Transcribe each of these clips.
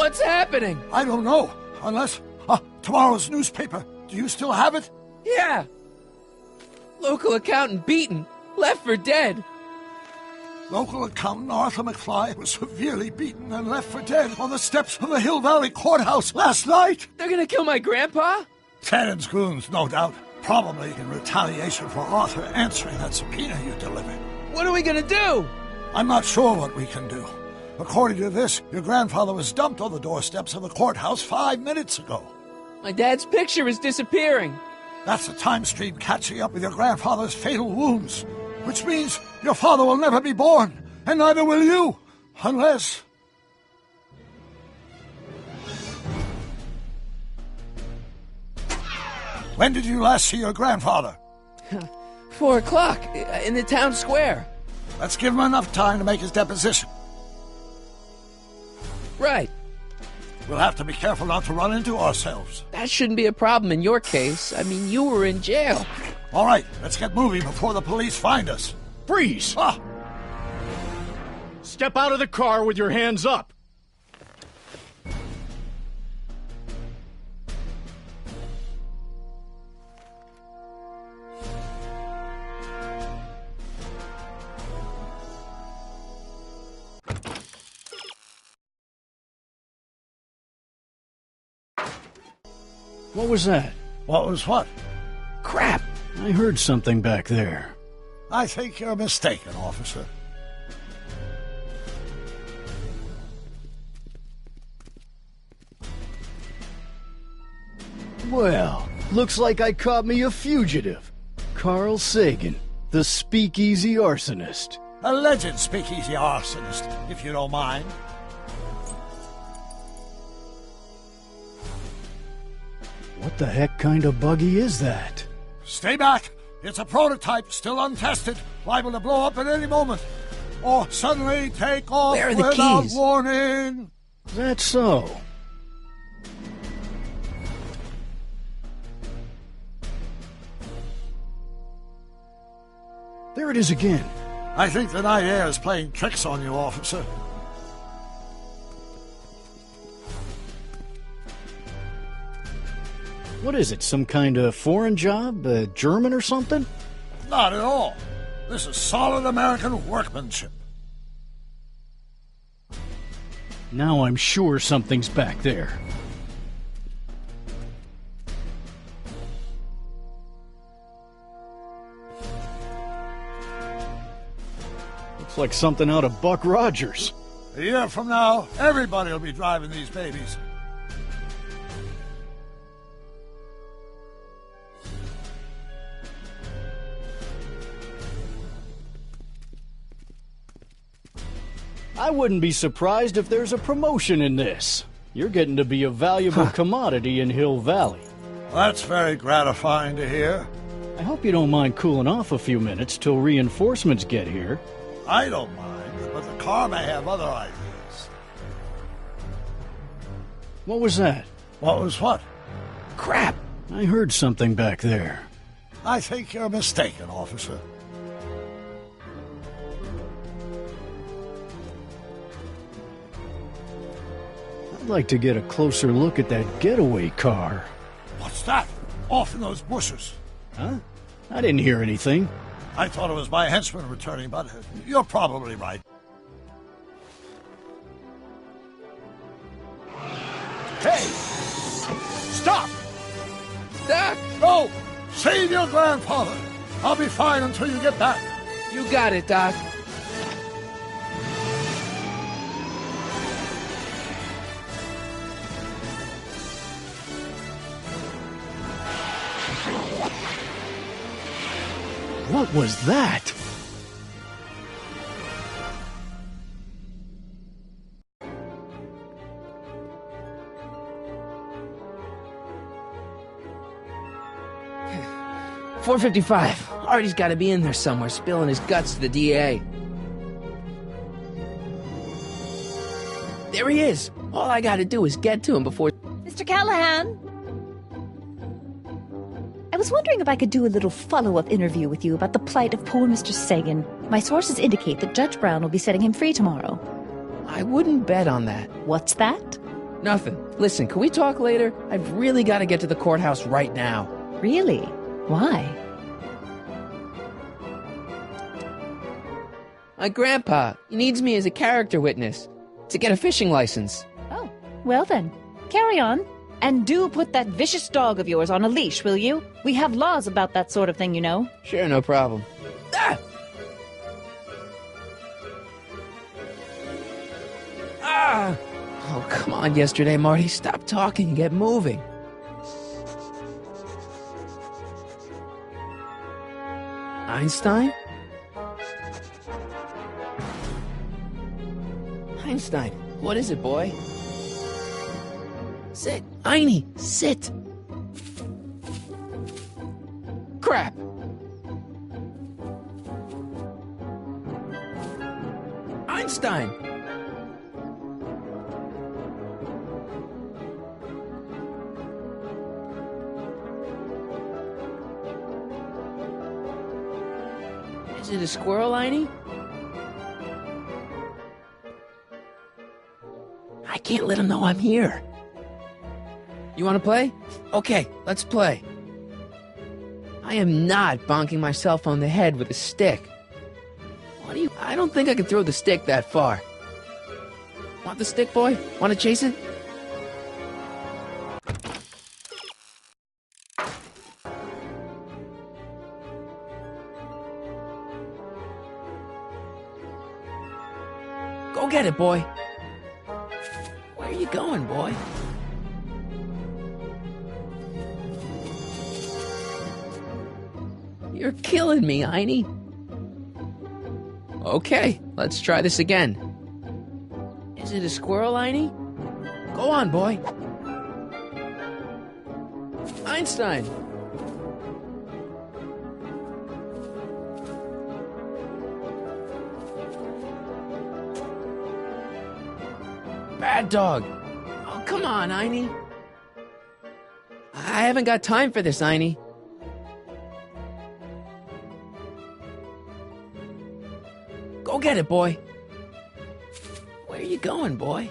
What's happening? I don't know, unless... tomorrow's newspaper. Do you still have it? Yeah. Local accountant beaten. Left for dead. Local accountant Arthur McFly was severely beaten and left for dead on the steps of the Hill Valley Courthouse last night. They're gonna kill my grandpa? Tannen's goons, no doubt. Probably in retaliation for Arthur answering that subpoena you delivered. What are we gonna do? I'm not sure what we can do. According to this, your grandfather was dumped on the doorsteps of the courthouse 5 minutes ago. My dad's picture is disappearing. That's the time stream catching up with your grandfather's fatal wounds. Which means your father will never be born, and neither will you, unless... When did you last see your grandfather? 4 o'clock, in the town square. Let's give him enough time to make his deposition. Right. We'll have to be careful not to run into ourselves. That shouldn't be a problem in your case. I mean, you were in jail. All right, let's get moving before the police find us. Freeze! Ah! Step out of the car with your hands up. What was that? What was what? Crap! I heard something back there. I think you're mistaken, officer. Well, looks like I caught me a fugitive. Carl Sagan, the speakeasy arsonist. Alleged speakeasy arsonist, if you don't mind. What the heck kind of buggy is that? Stay back. It's a prototype, still untested, liable to blow up at any moment. Or suddenly take off Where are the without keys? warning. That's so. There it is again. I think the night air is playing tricks on you, officer. What is it, some kind of foreign job? German or something? Not at all. This is solid American workmanship. Now I'm sure something's back there. Looks like something out of Buck Rogers. A year from now, everybody will be driving these babies. I wouldn't be surprised if there's a promotion in this. You're getting to be a valuable commodity in Hill Valley. That's very gratifying to hear. I hope you don't mind cooling off a few minutes till reinforcements get here. I don't mind, but the car may have other ideas. What was that? What was what? Crap! I heard something back there. I think you're mistaken, officer. I'd like to get a closer look at that getaway car. What's that? Off in those bushes. Huh? I didn't hear anything. I thought it was my henchman returning, but you're probably right. Hey! Stop! Doc! No! Save your grandfather! I'll be fine until you get back. You got it, Doc. What was that? .455. Artie's got to be in there somewhere, spilling his guts to the DA. There he is. All I got to do is get to him before... Mr. Callahan? I was wondering if I could do a little follow-up interview with you about the plight of poor Mr. Sagan. My sources indicate that Judge Brown will be setting him free tomorrow. I wouldn't bet on that. What's that? Nothing. Listen, can we talk later? I've really got to get to the courthouse right now. Really? Why? My grandpa, he needs me as a character witness to get a fishing license. Oh, well then. Carry on. And do put that vicious dog of yours on a leash, will you? We have laws about that sort of thing, you know. Sure, no problem. Ah! Ah! Oh, come on, yesterday, Marty. Stop talking and get moving. Einstein? Einstein, what is it, boy? Sit, Einie, sit. Crap. Einstein. Is it a squirrel, Einie? I can't let him know I'm here. You want to play? Okay, let's play. I am not bonking my cell phone in the head with a stick. What do you... I don't think I can throw the stick that far. Want the stick, boy? Want to chase it? Go get it, boy. Where are you going, boy? You're killing me, Einie. Okay, let's try this again. Is it a squirrel, Einie? Go on, boy. Einstein. Bad dog. Oh, come on, Einie. I haven't got time for this, Einie. Go get it, boy. Where are you going, boy?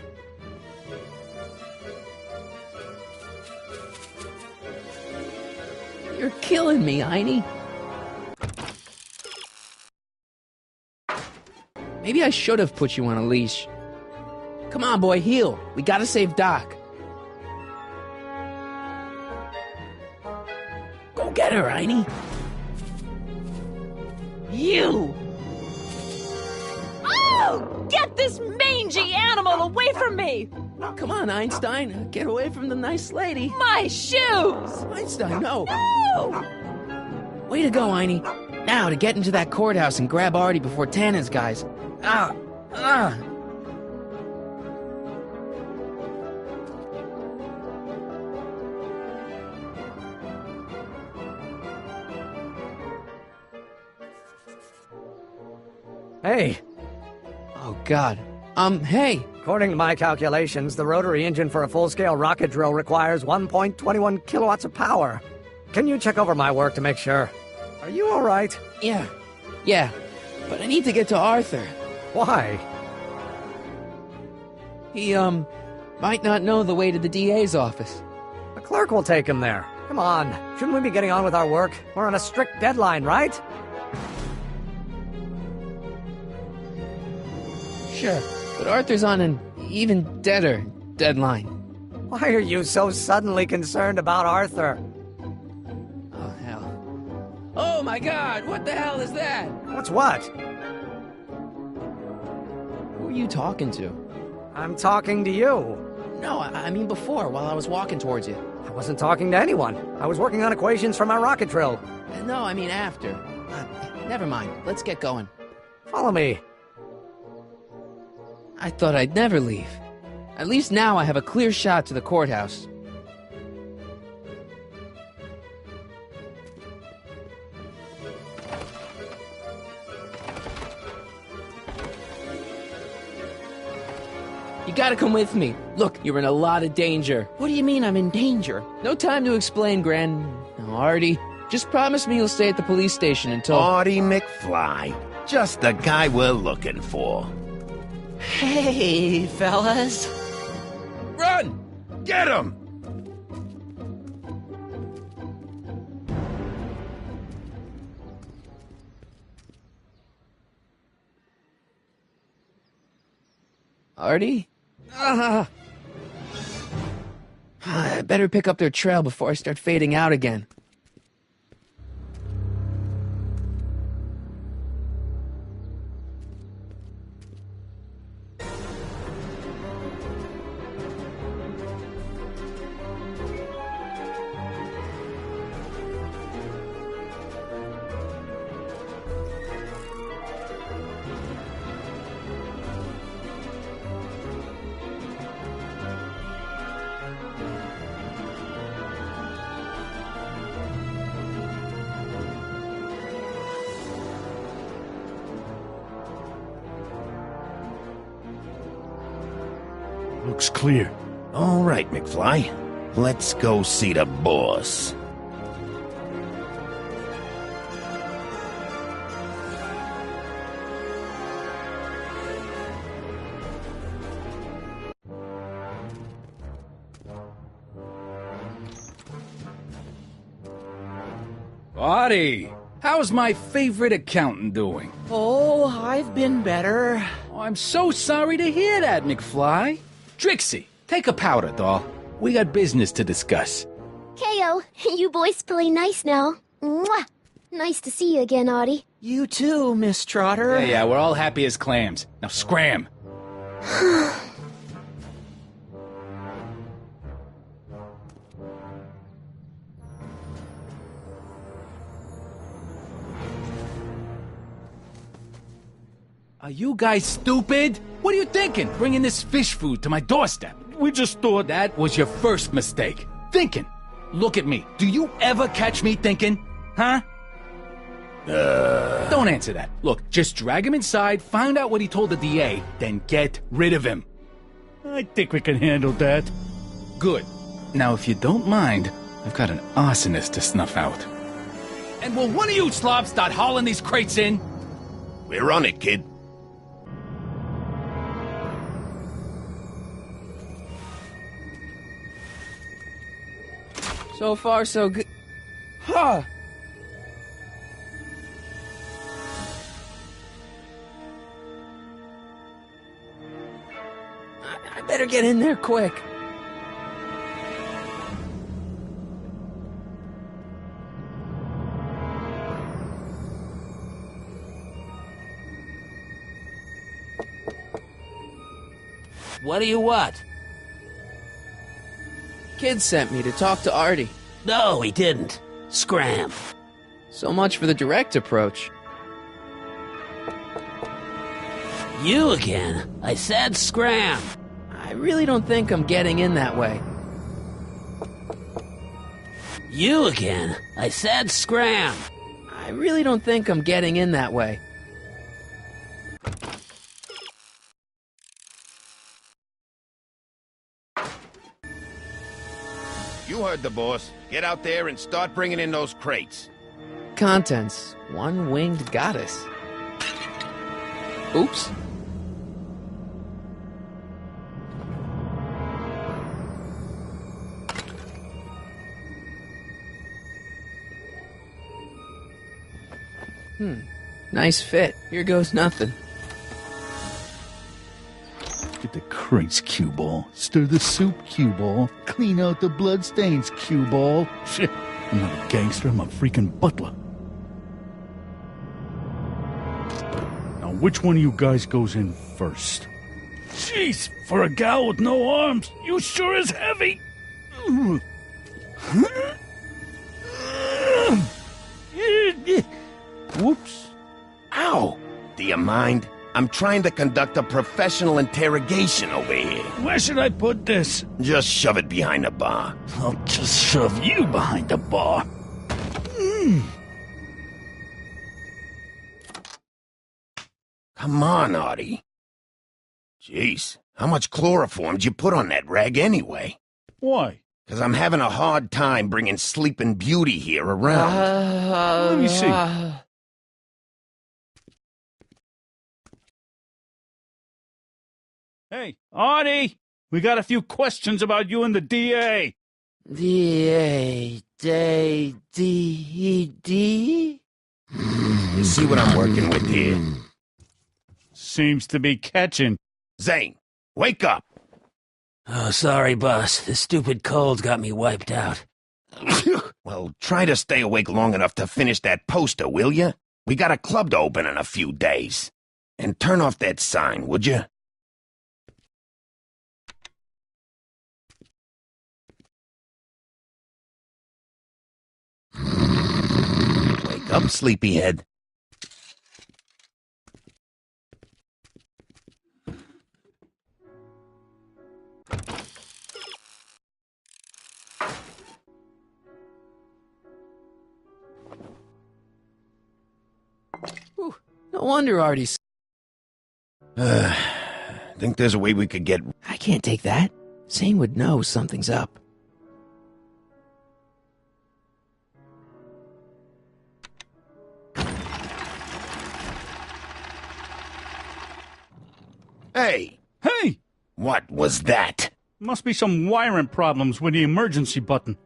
You're killing me, Einie. Maybe I should have put you on a leash. Come on, boy, heal. We gotta save Doc. Go get her, Einie. You! Oh! Get this mangy animal away from me! Come on, Einstein. Get away from the nice lady. My shoes! Einstein, no. No! Way to go, Einie. Now to get into that courthouse and grab Artie before Tannen's guys. Ah! Ah! Hey, Oh, God. Hey. according to my calculations, the rotary engine for a full-scale rocket drill requires 1.21 kilowatts of power. Can you check over my work to make sure? Are you all right? Yeah. But I need to get to Arthur. Why? He, might not know the way to the DA's office. The clerk will take him there. Come on, shouldn't we be getting on with our work? We're on a strict deadline, right? Sure. But Arthur's on an even deader deadline. Why are you so suddenly concerned about Arthur? Oh, hell. Oh, my God! What the hell is that? What's what? Who are you talking to? I'm talking to you. No, I mean before, while I was walking towards you. I wasn't talking to anyone. I was working on equations for my rocket drill. No, I mean after. Never mind. Let's get going. Follow me. I thought I'd never leave. At least now I have a clear shot to the courthouse. You gotta come with me. Look, you're in a lot of danger. What do you mean I'm in danger? No time to explain, No, Artie. Just promise me you'll stay at the police station until... Artie McFly. Just the guy we're looking for. Hey, fellas. Run! Get him! Artie? I better pick up their trail before I start fading out again. Looks clear. All right, McFly. Let's go see the boss. Artie, how's my favorite accountant doing? Oh, I've been better. Oh, I'm so sorry to hear that, McFly. Trixie, take a powder, doll. We got business to discuss. K.O., you boys play nice now. Mwah! Nice to see you again, Artie. You too, Miss Trotter. Yeah, we're all happy as clams. Now scram. Are you guys stupid? What are you thinking, bringing this fish food to my doorstep? We just thought that was your first mistake. Thinking. Look at me. Do you ever catch me thinking? Huh? Don't answer that. Look, just drag him inside, find out what he told the DA, then get rid of him. I think we can handle that. Good. Now, if you don't mind, I've got an arsonist to snuff out. And will one of you slobs start hauling these crates in? We're on it, kid. So far, so good. Huh. I better get in there quick. What do you want? Kid sent me to talk to Artie. No, he didn't. Scram. So much for the direct approach. You again. I said scram. I really don't think I'm getting in that way. You again. I said scram. I really don't think I'm getting in that way. You heard the boss. Get out there and start bringing in those crates. Contents. One-winged goddess. Oops. Nice fit. Here goes nothing. Get the crates, cue ball. Stir the soup, cue ball. Clean out the bloodstains, cue ball. Shit, I'm not a gangster, I'm a freaking butler. Now, which one of you guys goes in first? Jeez, for a gal with no arms, you sure is heavy. Whoops. Ow! Do you mind? I'm trying to conduct a professional interrogation over here. Where should I put this? Just shove it behind the bar. I'll just shove you behind the bar. Come on, Artie. Jeez, how much chloroform did you put on that rag anyway? Why? 'Cause I'm having a hard time bringing Sleeping Beauty here around. Let me see. Hey, Artie! We got a few questions about you and the DA. D-A, D-D? You see what I'm working with here? Seems to be catching. Zane, wake up! Oh, sorry, boss. This stupid cold got me wiped out. Well, try to stay awake long enough to finish that poster, will you? We got a club to open in a few days. And turn off that sign, would you? Wake up, sleepyhead. Whew, no wonder Artie's... Think there's a way we could get... I can't take that. Zane would know something's up. Hey! Hey! What was that? Must be some wiring problems with the emergency button.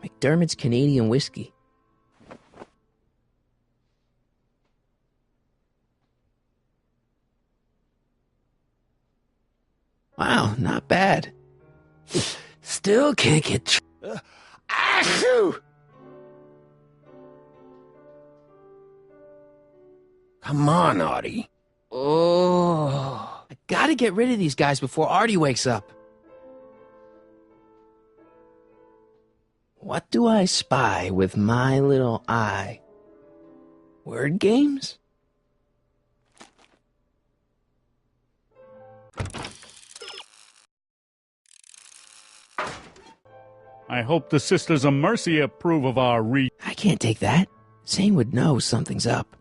McDermott's Canadian whiskey. Wow, not bad. Still can't get... Come on, Artie. Oh, I gotta get rid of these guys before Artie wakes up. What do I spy with my little eye? Word games? I hope the Sisters of Mercy approve of our I can't take that. Zane would know something's up.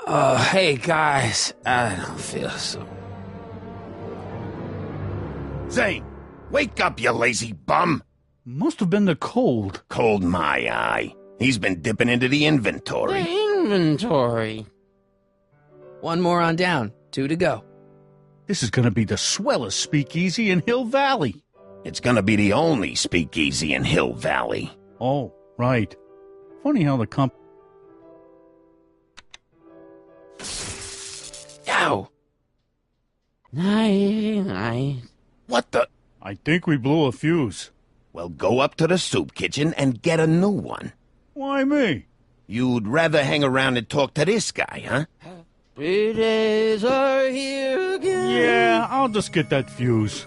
Oh, hey, guys. I don't feel so... Zane, wake up, you lazy bum! Must have been the cold. Cold my eye. He's been dipping into the inventory. Inventory. One more on down. 2 to go. This is gonna be the swellest speakeasy in Hill Valley. It's gonna be the only speakeasy in Hill Valley. Oh, right. Funny how the comp... Ow! Night. What the... I think we blew a fuse. Well, go up to the soup kitchen and get a new one. Why me? You'd rather hang around and talk to this guy, huh? Happy days are here again. Yeah, I'll just get that fuse.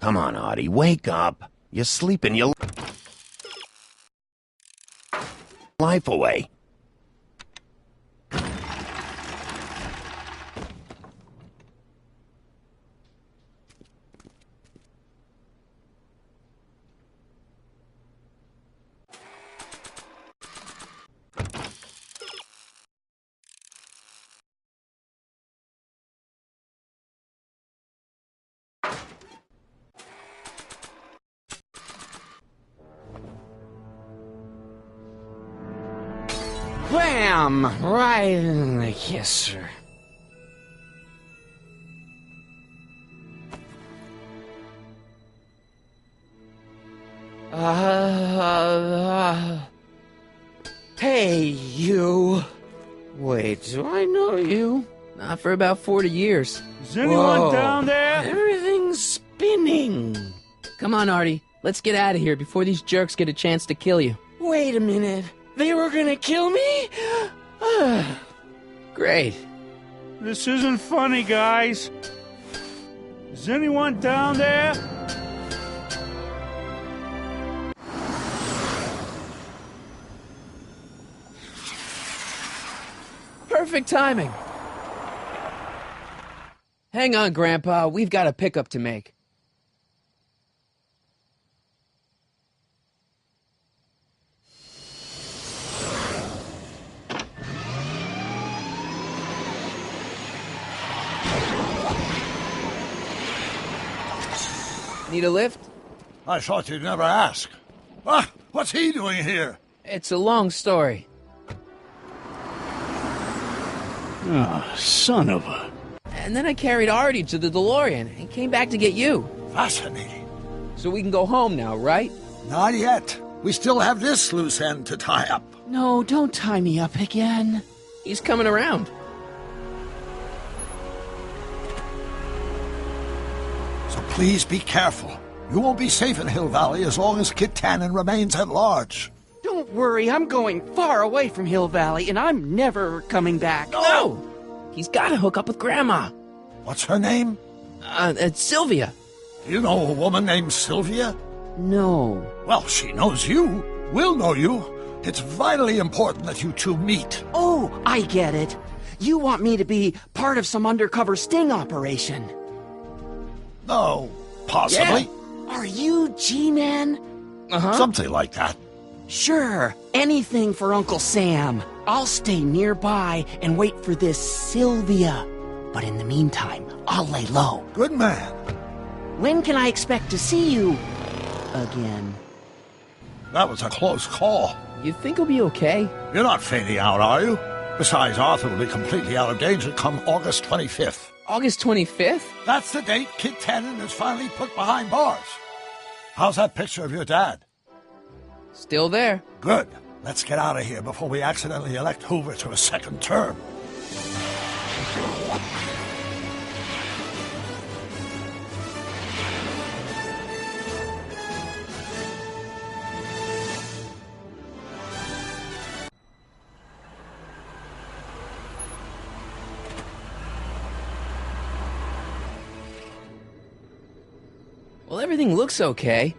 Come on, Artie, wake up. You're sleeping your life away. Wham! Right in the kisser. Hey, you. Wait, do I know you? Not for about 40 years. Is anyone Whoa. down there? Everything's spinning. Come on, Artie. Let's get out of here before these jerks get a chance to kill you. Wait a minute. They were gonna kill me? Great. This isn't funny, guys. Is anyone down there? Perfect timing. Hang on, Grandpa. We've got a pickup to make. Need a lift? I thought you'd never ask. Ah, what's he doing here? It's a long story. Ah, son of a... And then I carried Artie to the DeLorean and came back to get you. Fascinating. So we can go home now, right? Not yet. We still have this loose end to tie up. No, don't tie me up again. He's coming around. So please be careful. You won't be safe in Hill Valley as long as Kit Tannen remains at large. Don't worry, I'm going far away from Hill Valley, and I'm never coming back. No! He's got to hook up with Grandma. What's her name? It's Sylvia. Do you know a woman named Sylvia? No. Well, she knows you. We'll know you. It's vitally important that you two meet. Oh, I get it. You want me to be part of some undercover sting operation. No, possibly. Are you G-Man? Uh-huh. Something like that. Sure, anything for Uncle Sam. I'll stay nearby and wait for this Sylvia. But in the meantime, I'll lay low. Good man. When can I expect to see you again? That was a close call. You think he'll be okay? You're not fading out, are you? Besides, Arthur will be completely out of danger come August 25th. August 25th? That's the date Kit Tannen is finally put behind bars. How's that picture of your dad? Still there. Good. Let's get out of here before we accidentally elect Hoover to a second term. Well, everything looks okay.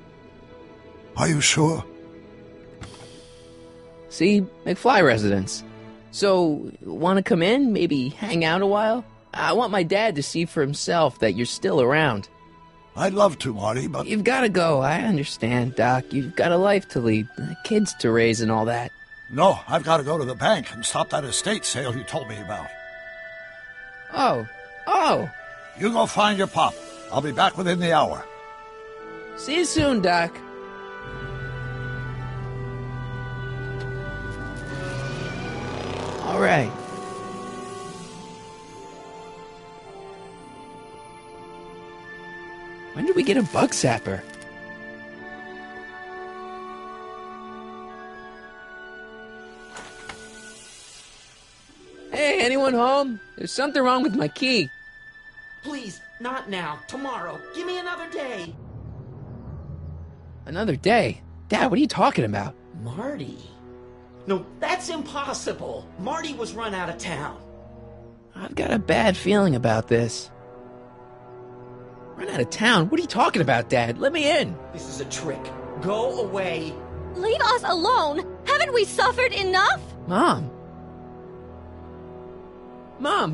Are you sure? See, McFly residence. So, want to come in? Maybe hang out a while? I want my dad to see for himself that you're still around. I'd love to, Marty, but... You've got to go. I understand, Doc. You've got a life to lead, kids to raise and all that. No, I've got to go to the bank and stop that estate sale you told me about. Oh. You go find your pop. I'll be back within the hour. See you soon, Doc. All right. When did we get a bug zapper? Hey, anyone home? There's something wrong with my key. Please, not now. Tomorrow. Give me another day. Another day? Dad, what are you talking about? Marty? No, that's impossible. Marty was run out of town. I've got a bad feeling about this. Run out of town? What are you talking about, Dad? Let me in. This is a trick. Go away. Leave us alone! Haven't we suffered enough? Mom,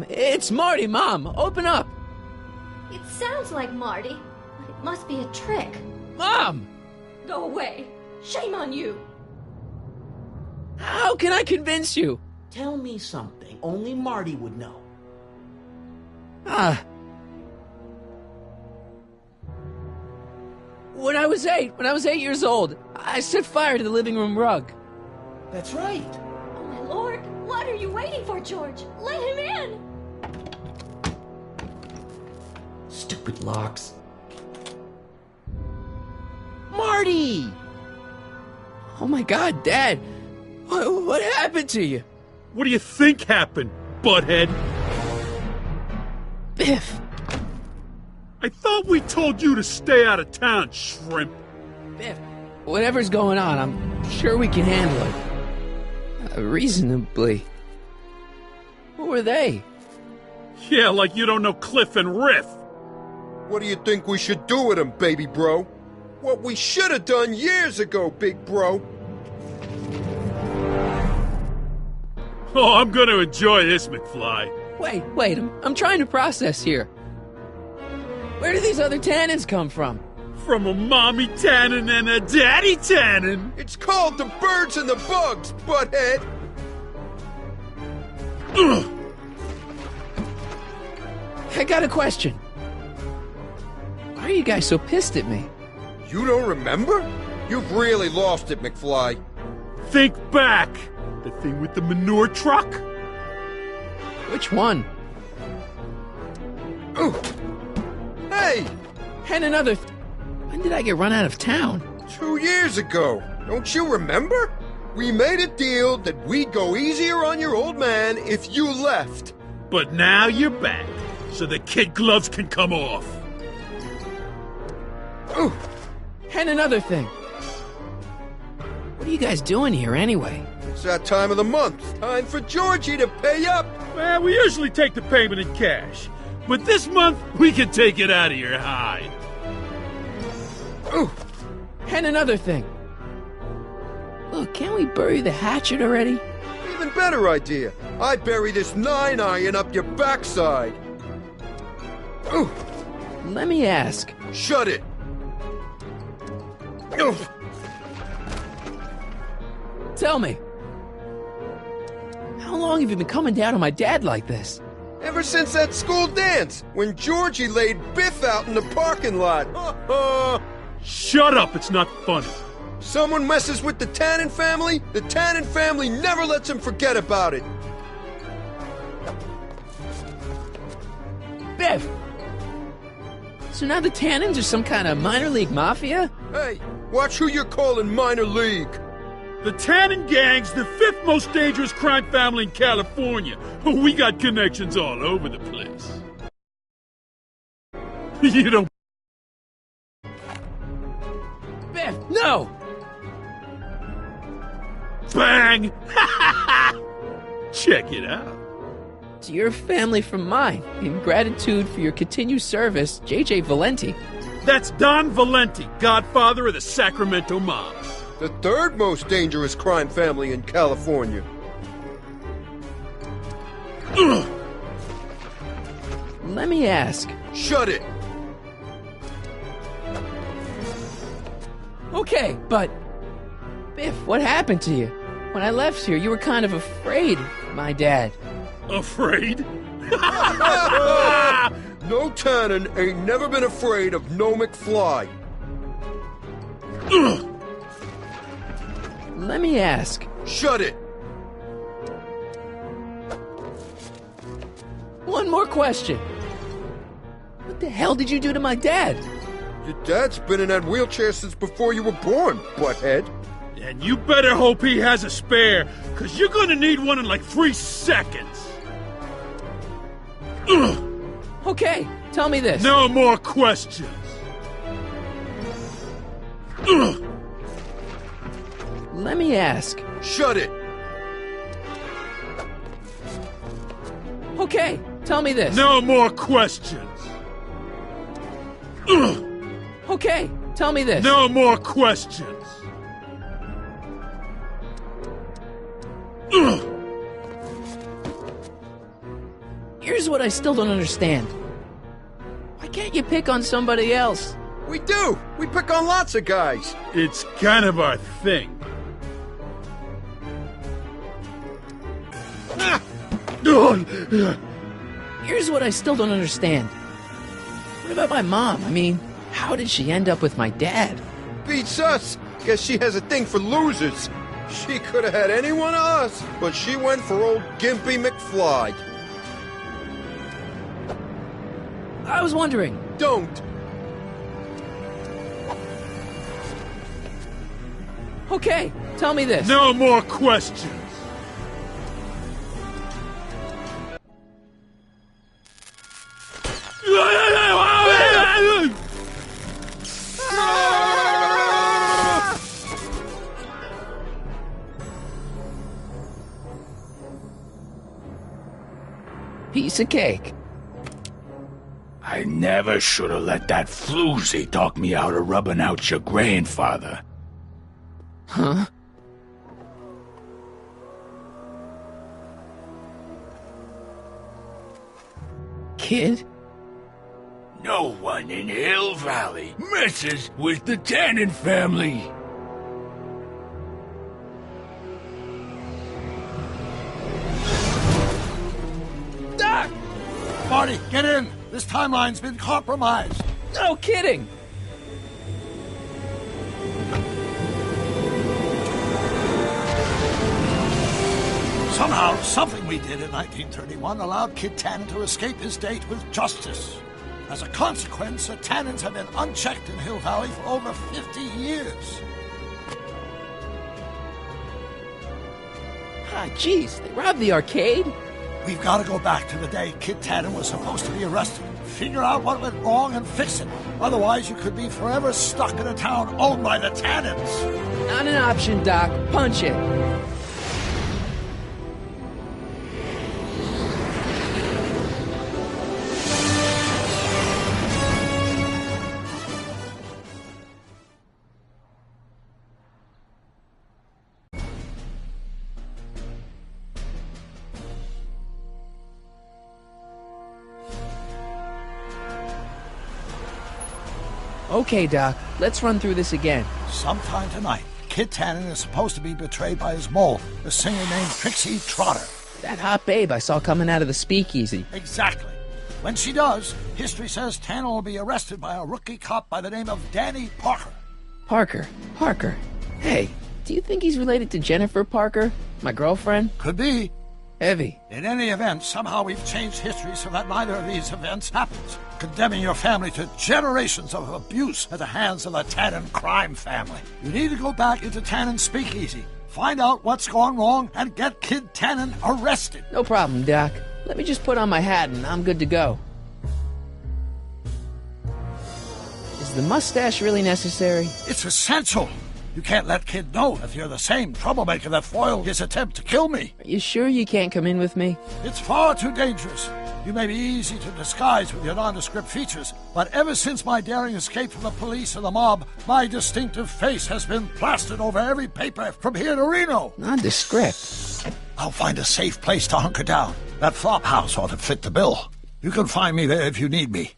it's Marty, Mom. Open up. It sounds like Marty, but it must be a trick. Mom! Go away. Shame on you. How can I convince you? Tell me something only Marty would know. When I was 8 years old, I set fire to the living room rug. That's right. Oh, my lord. What are you waiting for, George? Let him in. Stupid locks. Marty! Oh my God, Dad. What happened to you? What do you think happened, butthead? Biff. I thought we told you to stay out of town, shrimp. Biff, whatever's going on, I'm sure we can handle it. Reasonably. Who are they? Yeah, like you don't know Cliff and Riff. What do you think we should do with him, baby bro? What we should have done years ago, big bro. Oh, I'm gonna enjoy this, McFly. Wait, I'm trying to process here. Where do these other Tannens come from? From a mommy Tannen and a daddy Tannen. It's called the birds and the bugs, butthead. Ugh. I got a question. Why are you guys so pissed at me? You don't remember? You've really lost it, McFly. Think back. The thing with the manure truck? Which one? Ooh. Hey! And another... When did I get run out of town? 2 years ago. Don't you remember? We made a deal that we'd go easier on your old man if you left. But now you're back, so the kid gloves can come off. Ooh. And another thing. What are you guys doing here anyway? It's that time of the month. Time for Georgie to pay up. Well, we usually take the payment in cash. But this month, we can take it out of your hide. Ooh. And another thing. Look, can't we bury the hatchet already? Even better idea. I bury this 9-iron up your backside. Ooh. Let me ask. Shut it. Ooh. Tell me. How long have you been coming down on my dad like this? Ever since that school dance, when Georgie laid Biff out in the parking lot. Shut up, it's not funny. Someone messes with the Tannen family, the Tannen family never lets him forget about it. Biff! So now the Tannens are some kind of minor league mafia? Hey, watch who you're calling minor league. The Tannen gang's the 5th most dangerous crime family in California. We got connections all over the place. You don't... Biff, no! Bang! Check it out. To your family from mine, in gratitude for your continued service, J.J. Valenti. That's Don Valenti, godfather of the Sacramento mob. The 3rd most dangerous crime family in California. Ugh. Let me ask. Shut it. Okay, but... Biff, what happened to you? When I left here, you were kind of afraid of my dad. Afraid? No Tannen ain't never been afraid of no McFly. Ugh. Let me ask. Shut it. One more question. What the hell did you do to my dad? Your dad's been in that wheelchair since before you were born, butthead. And you better hope he has a spare, because you're gonna need one in like 3 seconds. Ugh. Okay, tell me this. No more questions. Ugh. Let me ask. Shut it. Okay, tell me this. No more questions. Ugh. Okay, tell me this. No more questions. Ugh. Here's what I still don't understand. Why can't you pick on somebody else? We do. We pick on lots of guys. It's kind of our thing. Here's what I still don't understand. What about my mom? I mean, how did she end up with my dad? Beats us. Guess she has a thing for losers. She could have had any one of us, but she went for old Gimpy McFly. I was wondering. Don't. Okay, tell me this. No more questions. Piece of cake. I never should have let that floozy talk me out of rubbing out your grandfather. Huh? Kid? No one in Hill Valley messes with the Tannen family. Doc! Marty, get in! This timeline's been compromised. No kidding! Somehow, something we did in 1931 allowed Kid Tannen to escape his date with justice. As a consequence, the Tannens have been unchecked in Hill Valley for over 50 years. Ah, jeez, they robbed the arcade? We've got to go back to the day Kid Tannen was supposed to be arrested. Figure out what went wrong and fix it. Otherwise, you could be forever stuck in a town owned by the Tannens. Not an option, Doc. Punch it. Okay, Doc, let's run through this again. Sometime tonight, Kid Tannen is supposed to be betrayed by his mole, a singer named Trixie Trotter. That hot babe I saw coming out of the speakeasy. Exactly. When she does, history says Tannen will be arrested by a rookie cop by the name of Danny Parker. Parker. Hey, do you think he's related to Jennifer Parker, my girlfriend? Could be. Heavy. In any event, somehow we've changed history so that neither of these events happens, condemning your family to generations of abuse at the hands of the Tannen crime family. You need to go back into Tannen's speakeasy, find out what's gone wrong, and get Kid Tannen arrested. No problem, Doc. Let me just put on my hat and I'm good to go. Is the mustache really necessary? It's essential. You can't let Kid know that you're the same troublemaker that foiled his attempt to kill me. Are you sure you can't come in with me? It's far too dangerous. You may be easy to disguise with your nondescript features, but ever since my daring escape from the police and the mob, my distinctive face has been plastered over every paper from here to Reno. Nondescript? I'll find a safe place to hunker down. That flop house ought to fit the bill. You can find me there if you need me.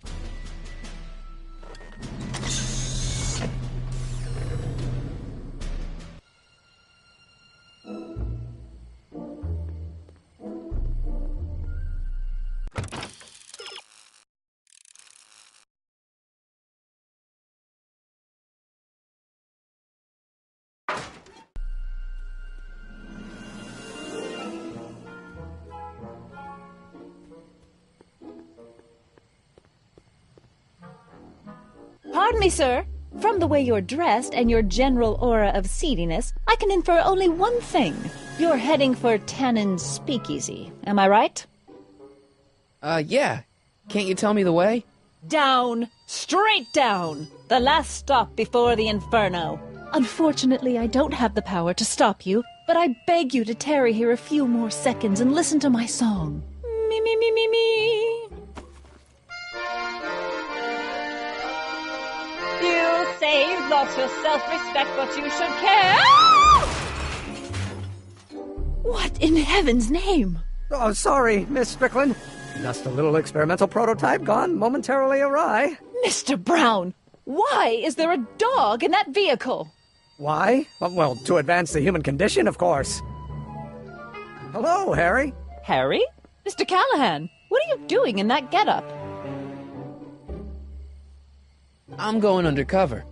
Pardon me, sir. From the way you're dressed and your general aura of seediness, I can infer only one thing. You're heading for Tannen's speakeasy. Am I right? Yeah. Can't you tell me the way? Down. Straight down. The last stop before the inferno. Unfortunately, I don't have the power to stop you, but I beg you to tarry here a few more seconds and listen to my song. Me, me, me, me, me. You say you've lost your self-respect, but you should care. What in heaven's name? Oh, sorry, Miss Strickland. Just a little experimental prototype gone momentarily awry. Mr. Brown, why is there a dog in that vehicle? Why? Well, to advance the human condition, of course. Hello, Harry. Harry? Mr. Callahan, what are you doing in that getup? I'm going undercover.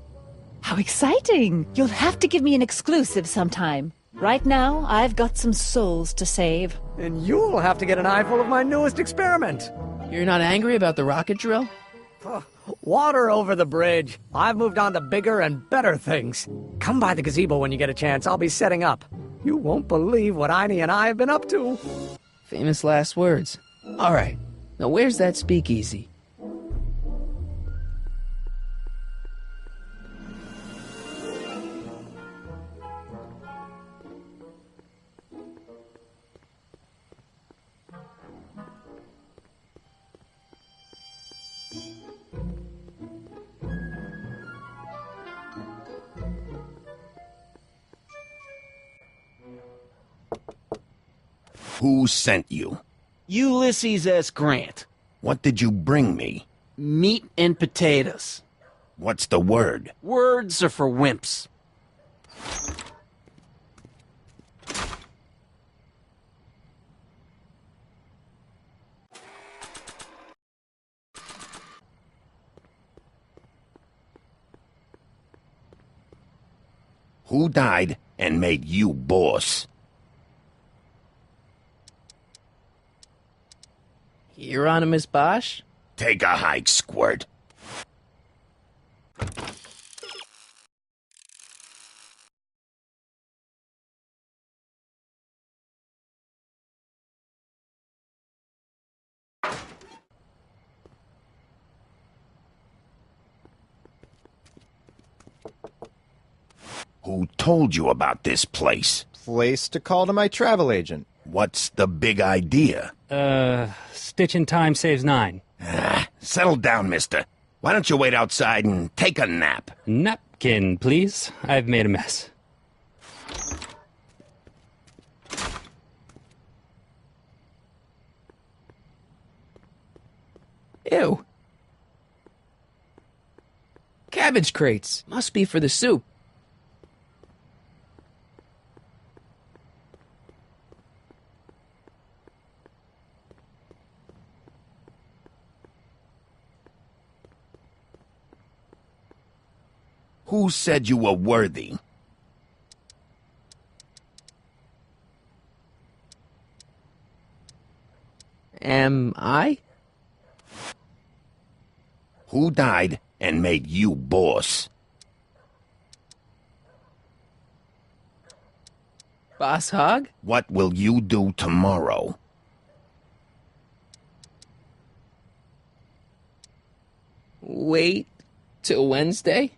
How exciting! You'll have to give me an exclusive sometime. Right now, I've got some souls to save. And you'll have to get an eyeful of my newest experiment. You're not angry about the rocket drill? Water over the bridge. I've moved on to bigger and better things. Come by the gazebo when you get a chance. I'll be setting up. You won't believe what Einie and I have been up to. Famous last words. All right. Now where's that speakeasy? Who sent you? Ulysses S. Grant. What did you bring me? Meat and potatoes. What's the word? Words are for wimps. Who died and made you boss? Hieronymus Bosch? Take a hike, Squirt. Who told you about this place? Place to call to my travel agent. What's the big idea? Stitch in time saves 9. Settle down, mister. Why don't you wait outside and take a nap? Napkin, please. I've made a mess. Ew. Cabbage crates. Must be for the soup. Who said you were worthy? Am I? Who died and made you boss? Boss Hog? What will you do tomorrow? Wait till Wednesday?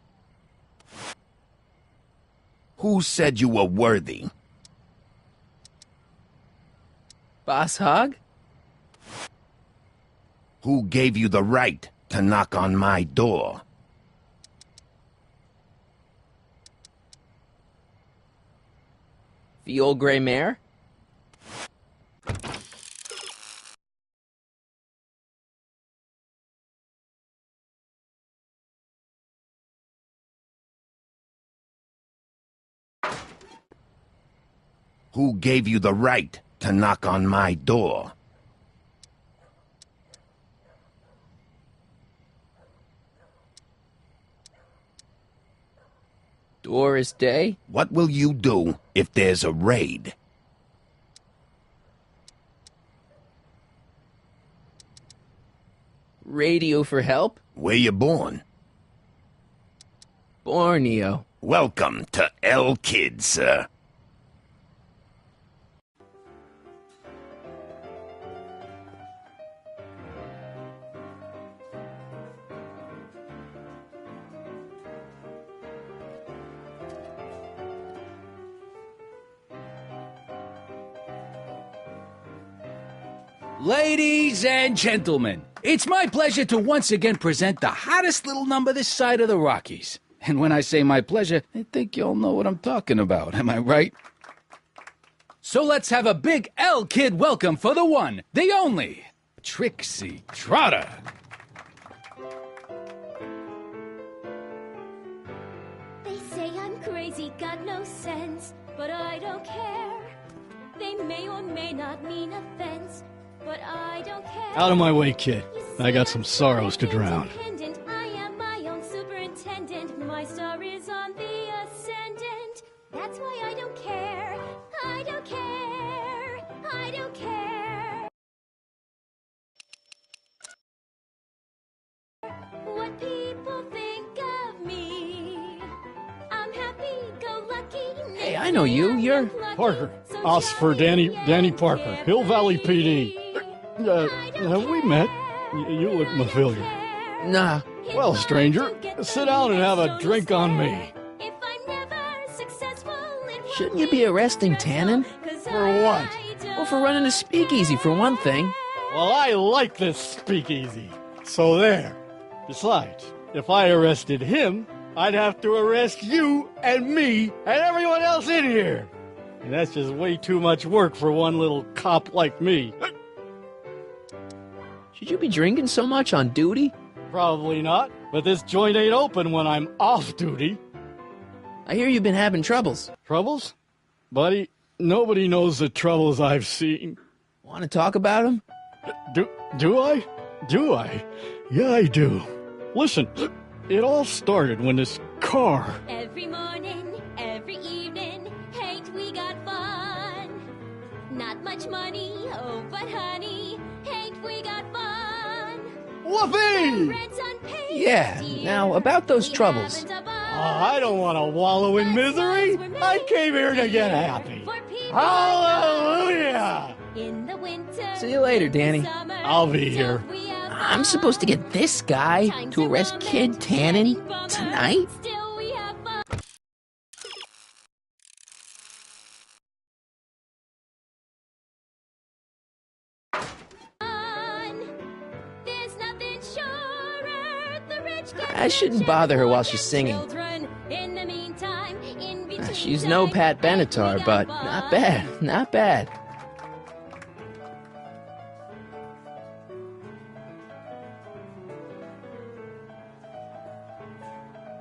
Who said you were worthy? Boss Hog? Who gave you the right to knock on my door? The old gray mare? Who gave you the right to knock on my door? Doris Day? What will you do if there's a raid? Radio for help? Where you born? Borneo. Welcome to El Kid, sir. Ladies and gentlemen, it's my pleasure to once again present the hottest little number this side of the Rockies. And when I say my pleasure, I think you'll know what I'm talking about, am I right? So let's have a big El Kid welcome for the one, the only, Trixie Trotter. They say I'm crazy, got no sense, but I don't care. They may or may not mean offense, but I don't care. Out of my way, kid. I got some sorrows to drown. I am my own superintendent. My star is on the ascendant. That's why I don't care. I don't care. I don't care. What people think of me. I'm happy-go-lucky. Hey, I know you. You're... Parker. Oscar Danny Parker. Hill Valley PD. Have we met? You look familiar. Nah. Well, stranger, sit down and have a drink on me. Shouldn't you be arresting Tannen? For what? Well, for running a speakeasy, for one thing. Well, I like this speakeasy. So there. Besides, if I arrested him, I'd have to arrest you and me and everyone else in here. And that's just way too much work for one little cop like me. Should you be drinking so much on duty? Probably not, but this joint ain't open when I'm off duty. I hear you've been having troubles. Troubles? Buddy, nobody knows the troubles I've seen. Want to talk about them? Do I? Do I? Yeah, I do. Listen, it all started when this car... Every morning, every evening, ain't we got fun? Not much money, oh, but honey, ain't we got fun? Whoopee! Rent's unpaid, Yeah, now about those troubles. I don't want to wallow in misery. I came here to get happy. Hallelujah! In the winter, See you later, Danny. I'll be here. I'm supposed to get this guy to arrest Kid Tannen tonight? still we have fun. There's nothing surer, the rich get I shouldn't bother her while she's singing. children. In the meantime, in between She's no Pat Benatar, but not bad, not bad.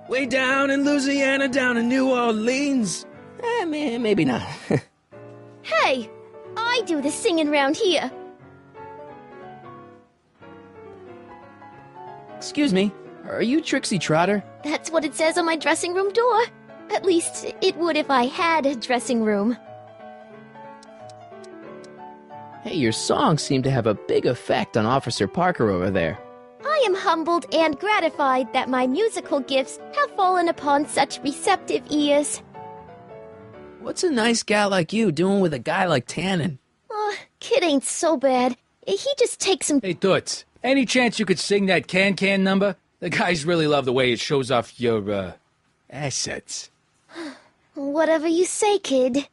Way down in Louisiana, down in New Orleans. Maybe not. Hey, I do the singing round here. Excuse me, are you Trixie Trotter? That's what it says on my dressing room door. At least, it would if I had a dressing room. Hey, your songs seem to have a big effect on Officer Parker over there. I am humbled and gratified that my musical gifts have fallen upon such receptive ears. What's a nice gal like you doing with a guy like Tannen? Kid ain't so bad. He just takes some... Hey, Toots, any chance you could sing that can-can number? The guys really love the way it shows off your, assets. Whatever you say, kid.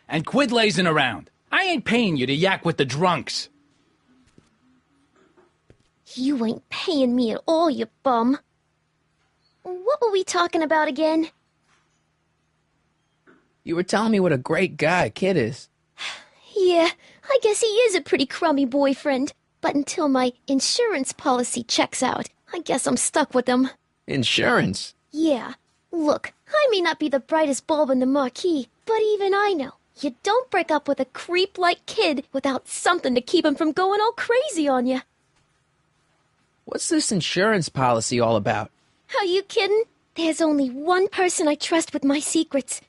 And quit lazing around. I ain't paying you to yak with the drunks. You ain't paying me at all, you bum. What were we talking about again? You were telling me what a great guy Kid is. Yeah, I guess he is a pretty crummy boyfriend. But until my insurance policy checks out, I guess I'm stuck with him. Insurance? Yeah. Look, I may not be the brightest bulb in the marquee, but even I know you don't break up with a creep like Kid without something to keep him from going all crazy on you. What's this insurance policy all about? Are you kidding? There's only one person I trust with my secrets.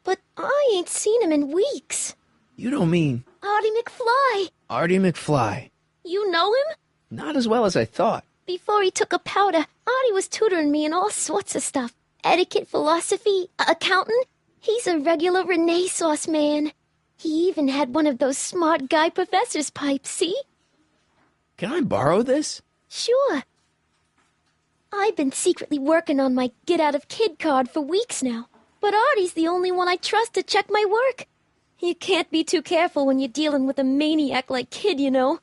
But I ain't seen him in weeks. You don't mean... Artie McFly. Artie McFly. You know him? Not as well as I thought. Before he took a powder, Artie was tutoring me in all sorts of stuff. Etiquette, philosophy, accounting. He's a regular Renaissance man. He even had one of those smart guy professor's pipes, see? Can I borrow this? Sure. I've been secretly working on my Get Out of Kid card for weeks now. But Artie's the only one I trust to check my work. You can't be too careful when you're dealing with a maniac like Kid, you know.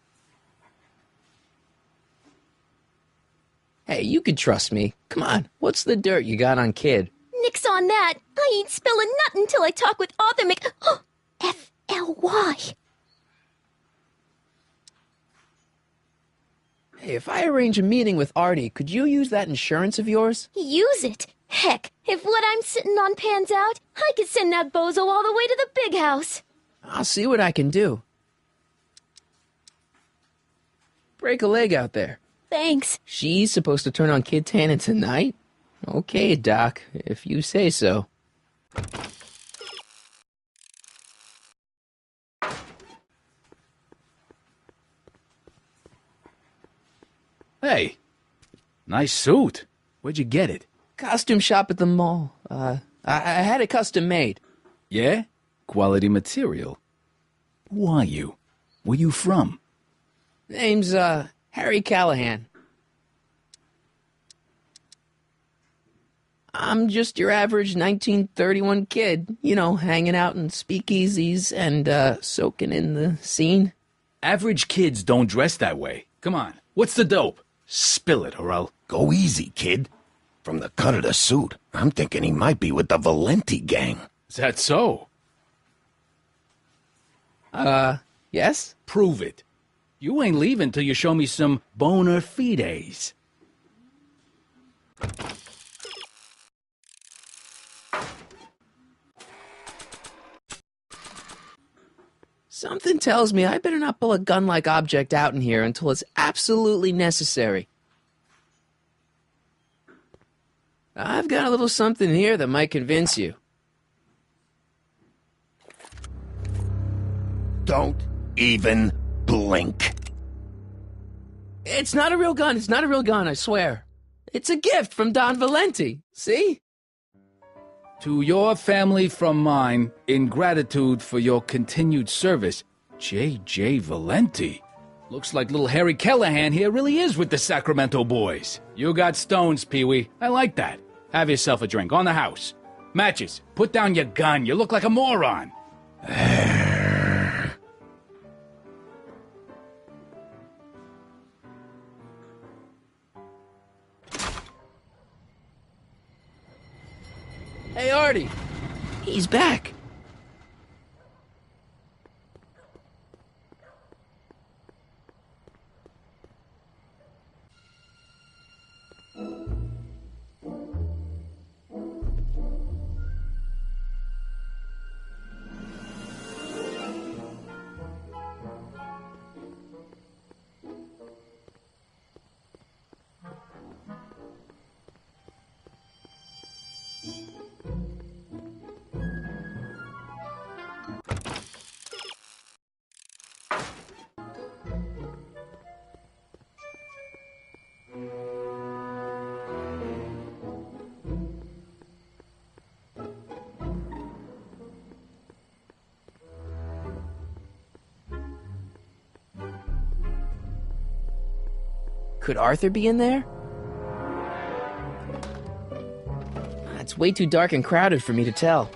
Hey, you could trust me. Come on, what's the dirt you got on Kid? Nix on that. I ain't spilling nothing till I talk with Arthur F-L-Y. Hey, if I arrange a meeting with Artie, could you use that insurance of yours? Use it. Heck, if what I'm sitting on pans out, I could send that bozo all the way to the big house. I'll see what I can do. Break a leg out there. Thanks. She's supposed to turn on Kid Tannen tonight? Okay, Doc, if you say so. Hey, nice suit. Where'd you get it? Costume shop at the mall. I had it custom made. Yeah? Quality material. Who are you? Where you from? Name's, Harry Callahan. I'm just your average 1931 kid, you know, hanging out in speakeasies and, soaking in the scene. Average kids don't dress that way. Come on, what's the dope? Spill it, or I'll... Go easy, kid. From the cut of the suit, I'm thinking he might be with the Valenti gang. Is that so? Yes? Prove it. You ain't leaving till you show me some bona fides. Something tells me I better not pull a gun-like object out in here until it's absolutely necessary. I've got a little something here that might convince you. Don't even blink. It's not a real gun. It's not a real gun, I swear. It's a gift from Don Valenti. See? To your family from mine, in gratitude for your continued service, J.J. Valenti. Looks like little Harry Callahan here really is with the Sacramento boys. You got stones, Pee-wee. I like that. Have yourself a drink on the house. Matches, put down your gun. You look like a moron. Hey, Artie. He's back. Could Arthur be in there? It's way too dark and crowded for me to tell.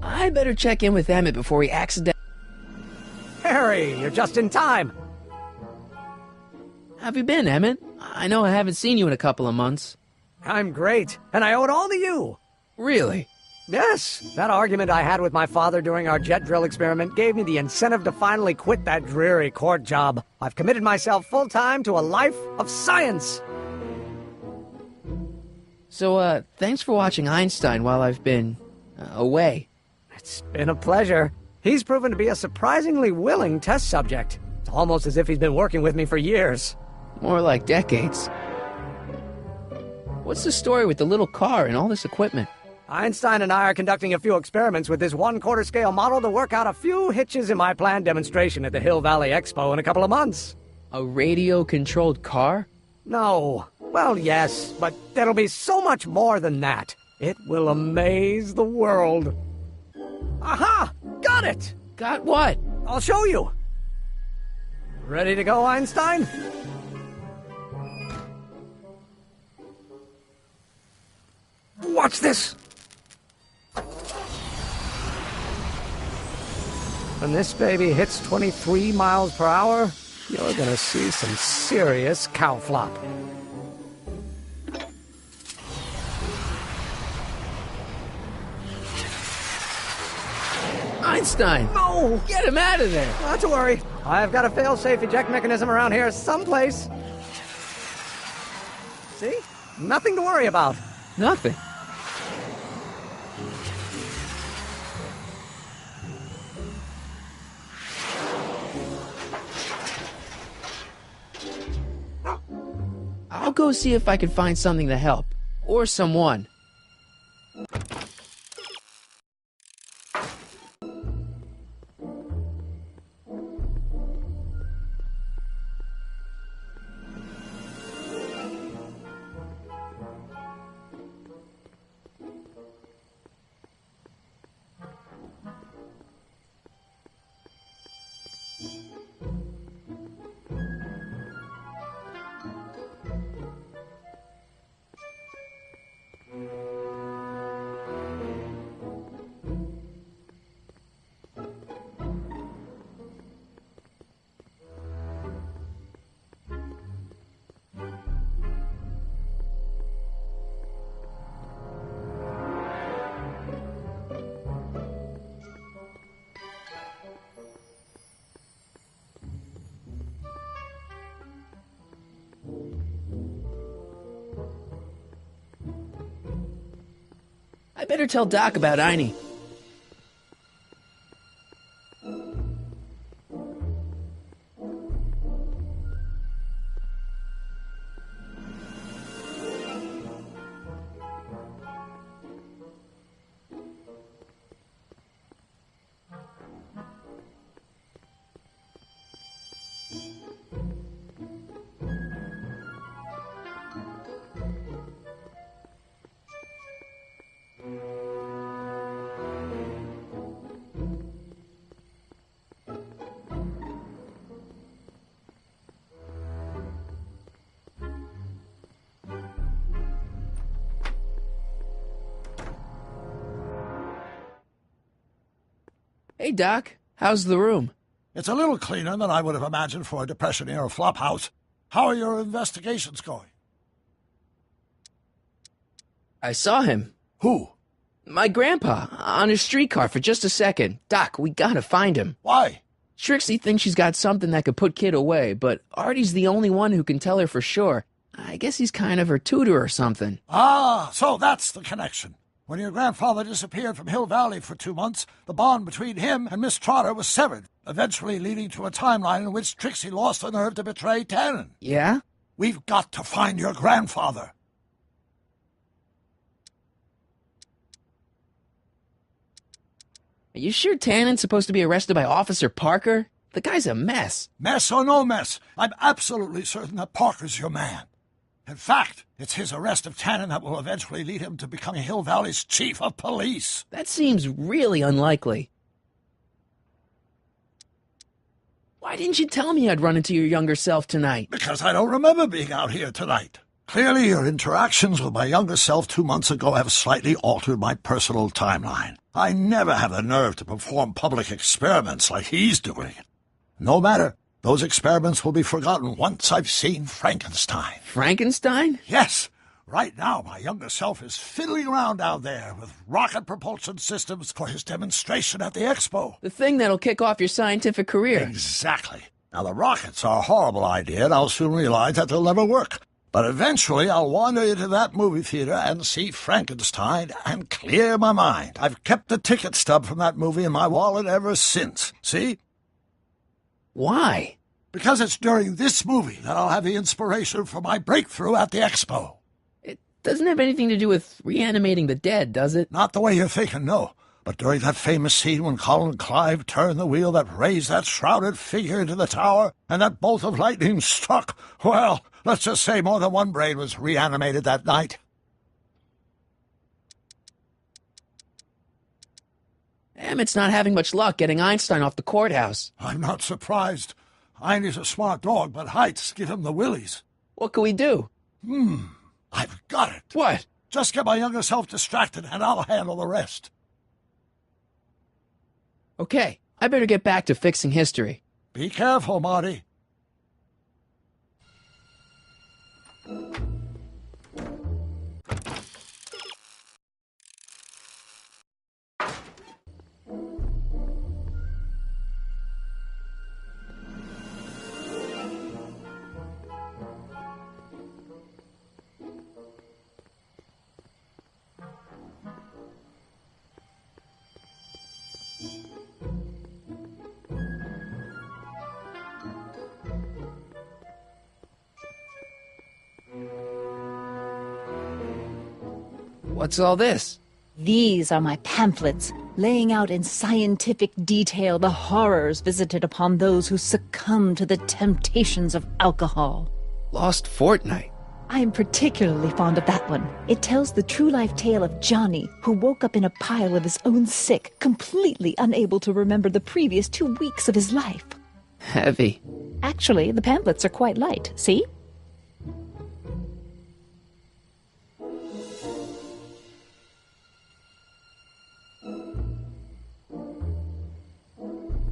I better check in with Emmett before he accidentally... Harry, you're just in time. How have you been, Emmett? I know I haven't seen you in a couple of months. I'm great, and I owe it all to you. Really? Yes. That argument I had with my father during our jet drill experiment gave me the incentive to finally quit that dreary court job. I've committed myself full-time to a life of science. So, thanks for watching Einstein while I've been... away. It's been a pleasure. He's proven to be a surprisingly willing test subject. It's almost as if he's been working with me for years. More like decades. What's the story with the little car and all this equipment? Einstein and I are conducting a few experiments with this 1/4 scale model to work out a few hitches in my planned demonstration at the Hill Valley Expo in a couple of months. A radio-controlled car? No. Well, yes, but there'll be so much more than that. It will amaze the world. Aha! Got it! Got what? I'll show you. Ready to go, Einstein? Watch this! When this baby hits 23 miles per hour, you're gonna see some serious cow flop. Einstein! No! Get him out of there! Not to worry. I've got a fail-safe eject mechanism around here someplace. See? Nothing to worry about. Nothing. I'll go see if I can find something to help. Or someone. better tell Doc about Einie. Hey, Doc. How's the room? It's a little cleaner than I would have imagined for a Depression-era flophouse. How are your investigations going? I saw him. Who? My grandpa, on his streetcar for just a second. Doc, we gotta find him. Why? Trixie thinks she's got something that could put Kid away, but Artie's the only one who can tell her for sure. I guess he's kind of her tutor or something. Ah, so that's the connection. When your grandfather disappeared from Hill Valley for 2 months, the bond between him and Miss Trotter was severed, eventually leading to a timeline in which Trixie lost the nerve to betray Tannen. Yeah? We've got to find your grandfather. Are you sure Tannen's supposed to be arrested by Officer Parker? The guy's a mess. Mess or no mess, I'm absolutely certain that Parker's your man. In fact, it's his arrest of Tannen that will eventually lead him to becoming Hill Valley's chief of police. That seems really unlikely. Why didn't you tell me I'd run into your younger self tonight? Because I don't remember being out here tonight. Clearly, your interactions with my younger self 2 months ago have slightly altered my personal timeline. I never have the nerve to perform public experiments like he's doing. No matter. Those experiments will be forgotten once I've seen Frankenstein. Frankenstein? Yes. Right now, my younger self is fiddling around down there with rocket propulsion systems for his demonstration at the expo. The thing that'll kick off your scientific career. Exactly. Now, the rockets are a horrible idea, and I'll soon realize that they'll never work. But eventually, I'll wander into that movie theater and see Frankenstein and clear my mind. I've kept the ticket stub from that movie in my wallet ever since. See? Why? Because it's during this movie that I'll have the inspiration for my breakthrough at the expo. It doesn't have anything to do with reanimating the dead, does it? Not the way you're thinking, no. But during that famous scene when Colin Clive turned the wheel that raised that shrouded figure into the tower, and that bolt of lightning struck, well, let's just say more than one brain was reanimated that night. Emmett's not having much luck getting Einstein off the courthouse. I'm not surprised. Einie's a smart dog, but heights give him the willies. What can we do? I've got it. What? Just get my younger self distracted, and I'll handle the rest. Okay, I better get back to fixing history. Be careful, Marty. What's all this? These are my pamphlets, laying out in scientific detail the horrors visited upon those who succumb to the temptations of alcohol. Lost Fortnight. I am particularly fond of that one. It tells the true-life tale of Johnny, who woke up in a pile of his own sick, completely unable to remember the previous 2 weeks of his life. Heavy. Actually, the pamphlets are quite light, see?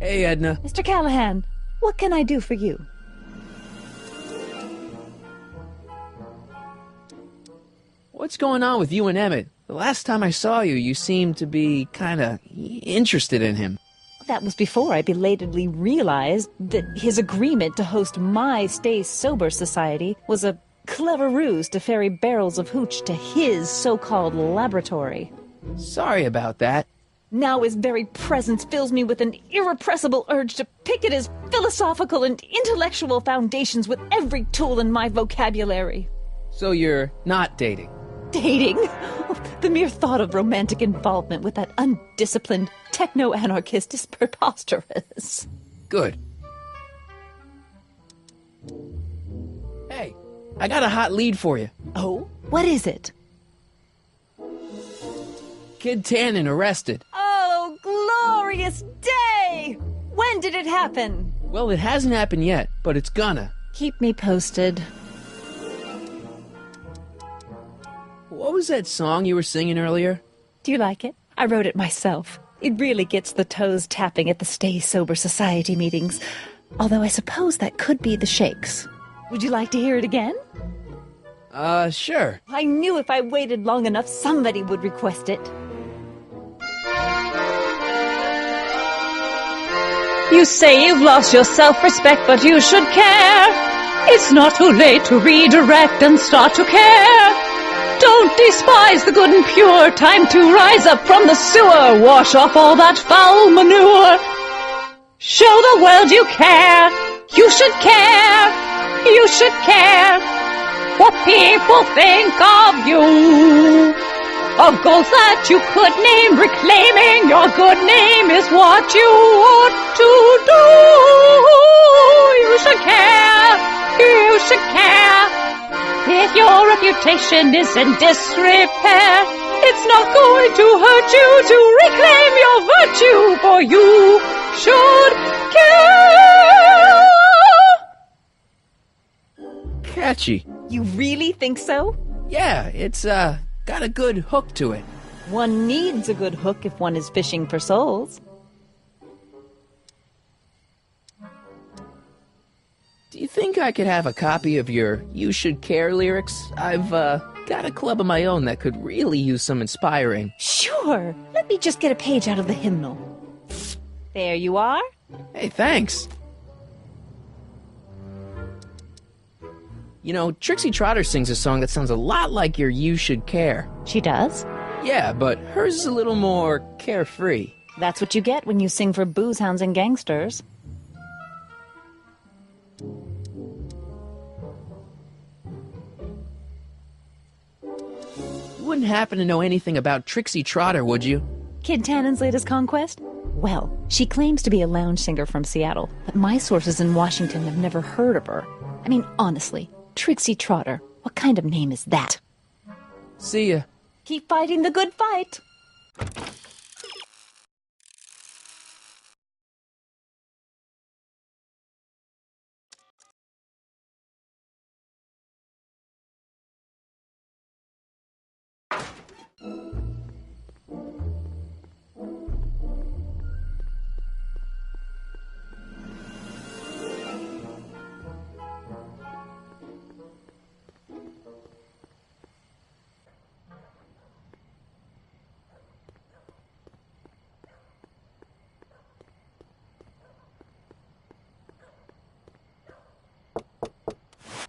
Hey, Edna. Mr. Callahan, what can I do for you? What's going on with you and Emmett? The last time I saw you, you seemed to be kinda interested in him. That was before I belatedly realized that his agreement to host my Stay Sober Society was a clever ruse to ferry barrels of hooch to his so-called laboratory. Sorry about that. Now his very presence fills me with an irrepressible urge to pick at his philosophical and intellectual foundations with every tool in my vocabulary. So you're not dating? Dating? Oh, the mere thought of romantic involvement with that undisciplined techno-anarchist is preposterous. Good. Hey, I got a hot lead for you. Oh? What is it? Kid Tannen arrested. Oh, glorious day! When did it happen? Well, it hasn't happened yet, but it's gonna. Keep me posted. What was that song you were singing earlier? Do you like it? I wrote it myself. It really gets the toes tapping at the Stay Sober Society meetings. Although I suppose that could be the Shakes. Would you like to hear it again? Sure. I knew if I waited long enough, somebody would request it. You say you've lost your self-respect, but you should care. It's not too late to redirect and start to care. Don't despise the good and pure. Time to rise up from the sewer. Wash off all that foul manure. Show the world you care. You should care. You should care what people think of you. Of goals that you could name. Reclaiming your good name is what you ought to do. You should care. You should care. If your reputation is in disrepair, it's not going to hurt you to reclaim your virtue, for you should care. Catchy. You really think so? Yeah, it's, got a good hook to it. One needs a good hook if one is fishing for souls. Do you think I could have a copy of your You Should Care lyrics? I've, got a club of my own that could really use some inspiring. Sure. Let me just get a page out of the hymnal. There you are. Hey, thanks. You know, Trixie Trotter sings a song that sounds a lot like your You Should Care. She does? Yeah, but hers is a little more carefree. That's what you get when you sing for booze hounds and gangsters. You wouldn't happen to know anything about Trixie Trotter, would you? Kid Tannen's latest conquest? Well, she claims to be a lounge singer from Seattle, but my sources in Washington have never heard of her. I mean, honestly, Trixie Trotter, what kind of name is that? See ya. Keep fighting the good fight.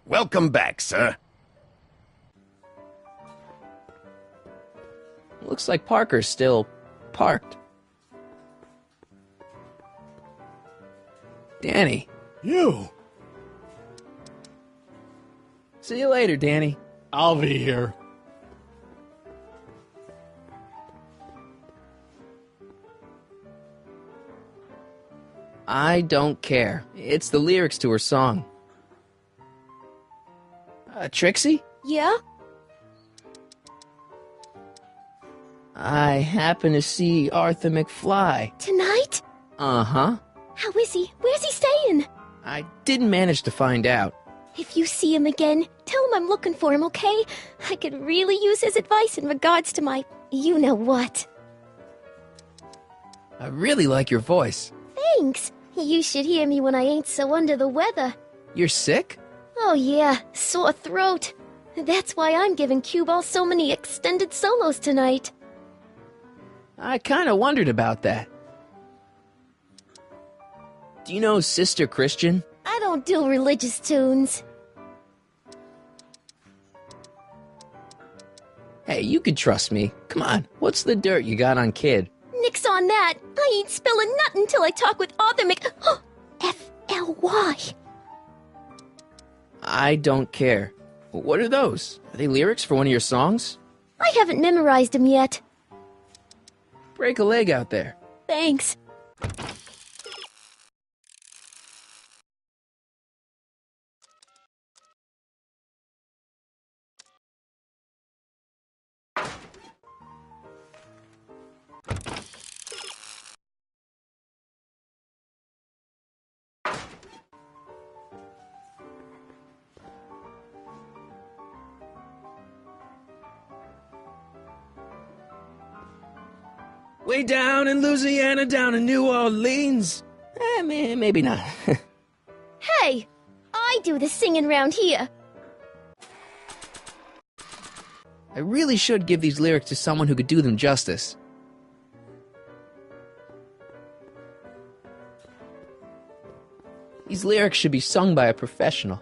Welcome back, sir. Looks like Parker's still parked. Danny. You! See you later, Danny. I'll be here. I don't care. It's the lyrics to her song. Trixie? Yeah? I happen to see Arthur McFly. Tonight? Uh-huh. How is he? Where's he staying? I didn't manage to find out. If you see him again, tell him I'm looking for him, okay? I could really use his advice in regards to my you-know-what. I really like your voice. Thanks. You should hear me when I ain't so under the weather. You're sick? Oh yeah, sore throat. That's why I'm giving Cue Ball so many extended solos tonight. I kinda wondered about that. Do you know Sister Christian? I don't do religious tunes. Hey, you could trust me. Come on, what's the dirt you got on Kid? Nix on that. I ain't spilling nothing until I talk with Arthur F-L-Y. I don't care. What are those? Are they lyrics for one of your songs? I haven't memorized them yet. Break a leg out there. Thanks. Way down in Louisiana, down in New Orleans. Maybe not. Hey, I do the singing round here. I really should give these lyrics to someone who could do them justice. These lyrics should be sung by a professional.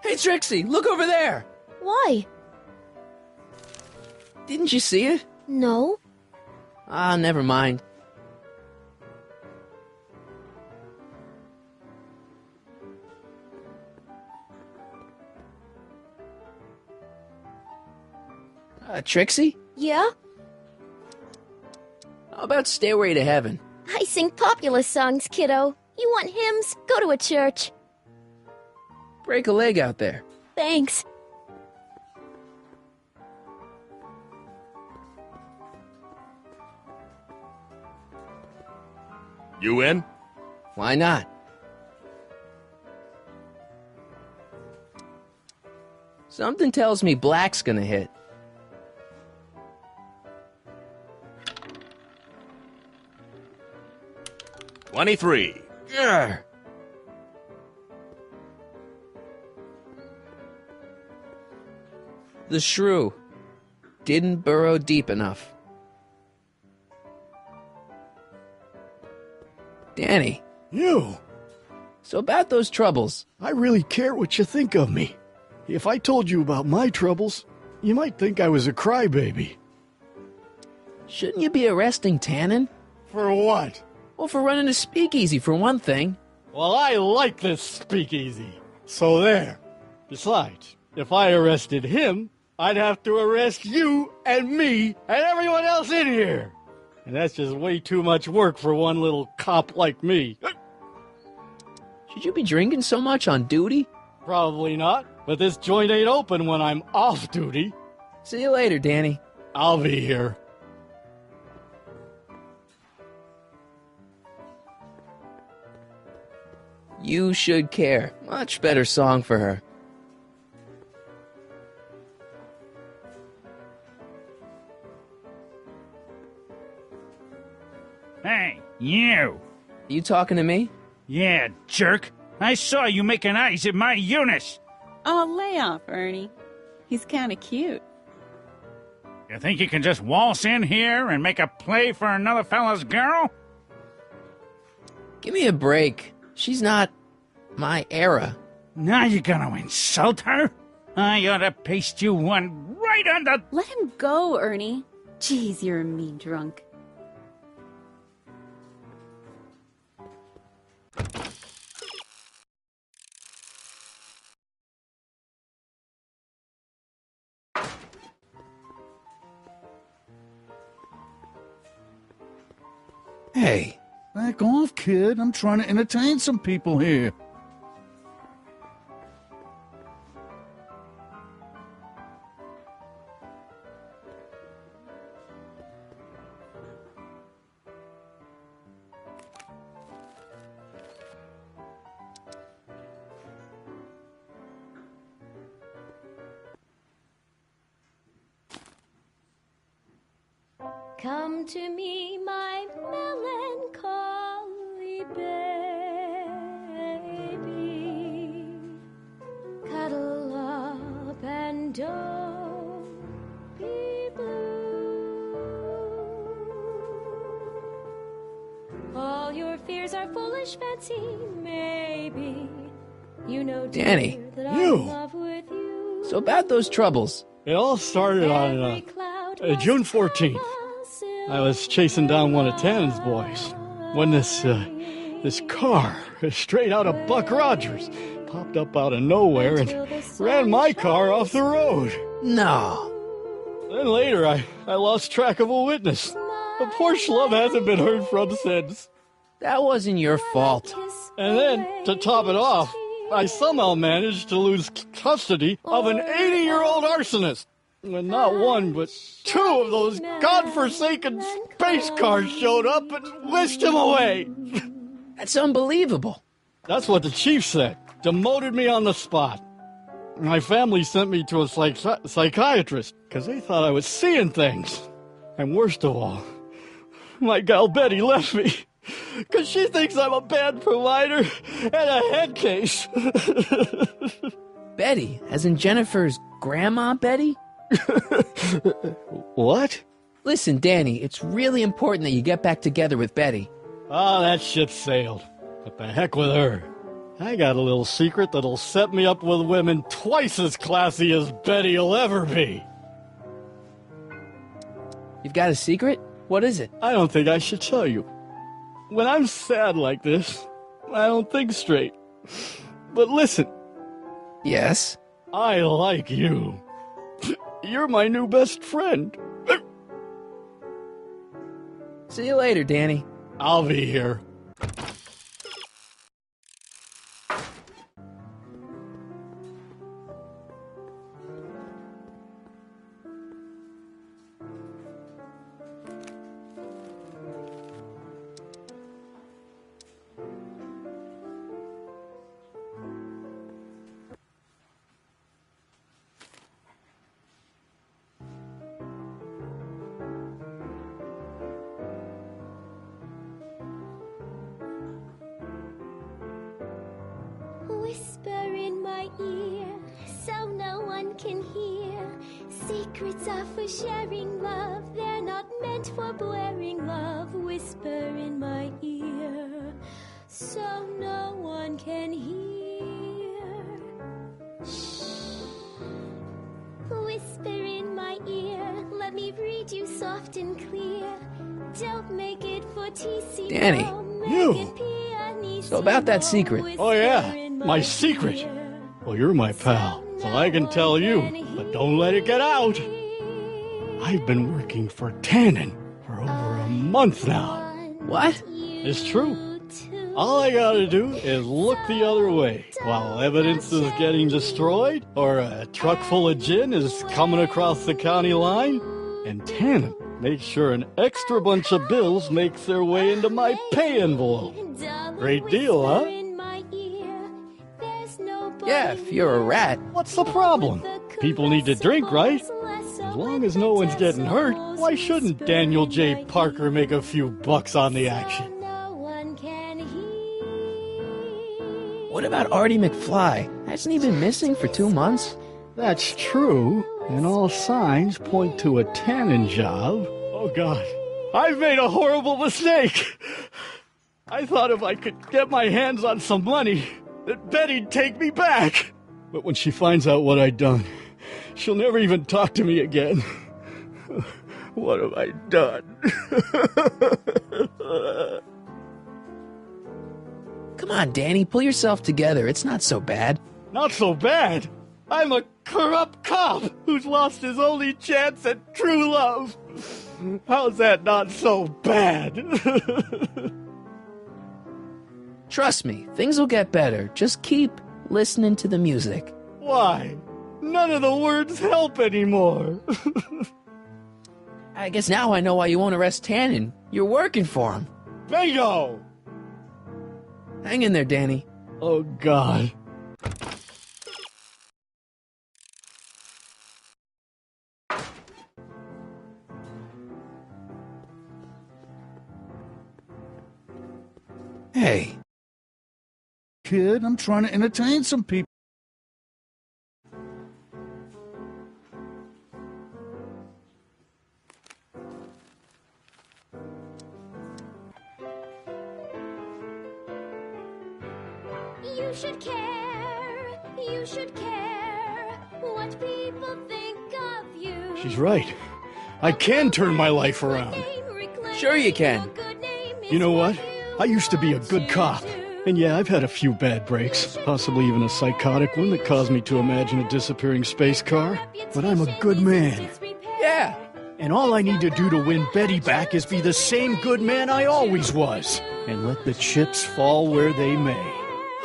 Hey, Trixie, look over there! Why? Didn't you see it? No. Ah, never mind. Trixie? Yeah? How about Stairway to Heaven? I sing popular songs, kiddo. You want hymns? Go to a church. Break a leg out there. Thanks. You in? Why not? Something tells me black's gonna hit. $23. Grr. The shrew didn't burrow deep enough. Danny. You! So about those troubles. I really care what you think of me. If I told you about my troubles, you might think I was a crybaby. Shouldn't you be arresting Tannen? For what? Well, for running a speakeasy, for one thing. Well, I like this speakeasy. So there. Besides, if I arrested him, I'd have to arrest you and me and everyone else in here. And that's just way too much work for one little cop like me. Should you be drinking so much on duty? Probably not, but this joint ain't open when I'm off duty. See you later, Danny. I'll be here. You Should Care. Much better song for her. Hey, you! You talking to me? Yeah, jerk! I saw you making eyes at my Eunice! Oh, lay off, Ernie. He's kind of cute. You think you can just waltz in here and make a play for another fella's girl? Give me a break. She's not my era. Now you're gonna insult her? I ought to paste you one right on the... Let him go, Ernie. Jeez, you're a mean drunk. Hey, back off, kid. I'm trying to entertain some people here. Come to me, my melancholy baby. Cuddle up and don't be blue. All your fears are foolish fancy, maybe. You know, Danny. dear, that I'm in love with you. So about those troubles. It all started on June 14th. I was chasing down one of Tannen's boys when this car, straight out of Buck Rogers, popped up out of nowhere and ran my car off the road. No. Then later, I lost track of a witness. The poor schlub hasn't been heard from since. That wasn't your fault. And then, to top it off, I somehow managed to lose custody of an 80-year-old arsonist. And not one, but two of those godforsaken space cars showed up and whisked him away. That's unbelievable. That's what the chief said. Demoted me on the spot. My family sent me to a psychiatrist because they thought I was seeing things. And worst of all, my gal Betty left me because she thinks I'm a bad provider and a head case. Betty, as in Jennifer's grandma Betty? What? Listen, Danny, it's really important that you get back together with Betty. Oh, that ship sailed. What the heck with her? I got a little secret that'll set me up with women twice as classy as Betty will ever be. You've got a secret? What is it? I don't think I should tell you. When I'm sad like this, I don't think straight. But listen. Yes? I like you. You're my new best friend. See you later, Danny. I'll be here. Whisper in my ear, so no one can hear. Secrets are for sharing love, they're not meant for blaring love. Whisper in my ear, so no one can hear. Shh. Whisper in my ear, let me read you soft and clear. Don't make it for TC. Danny. You. So about that secret. Oh, yeah. My secret. Well, you're my pal, so I can tell you, but don't let it get out. I've been working for Tannen for over a month now. What? It's true. All I gotta do is look the other way while evidence is getting destroyed or a truck full of gin is coming across the county line, and Tannen makes sure an extra bunch of bills makes their way into my pay envelope. Great deal, huh? Yeah, if you're a rat. What's the problem? People need to drink, right? As long as no one's getting hurt, why shouldn't Daniel J. Parker make a few bucks on the action? What about Artie McFly? Hasn't he been missing for 2 months? That's true, and all signs point to a Tannen job. Oh, God. I've made a horrible mistake. I thought if I could get my hands on some money, that Betty'd take me back. But when she finds out what I'd done, she'll never even talk to me again. What have I done? Come on, Danny, pull yourself together. It's not so bad. Not so bad? I'm a corrupt cop who's lost his only chance at true love. How's that not so bad? Trust me, things will get better. Just keep listening to the music. Why? None of the words help anymore. I guess now I know why you won't arrest Tannen. You're working for him. Bingo! Hang in there, Danny. Oh, God. Hey. Kid, I'm trying to entertain some people. You should care you should care what people think of you. She's right. I can turn my life around. Sure you can. You know what? I used to be a good cop. And yeah, I've had a few bad breaks, possibly even a psychotic one that caused me to imagine a disappearing space car. But I'm a good man. Yeah. And all I need to do to win Betty back is be the same good man I always was. And let the chips fall where they may.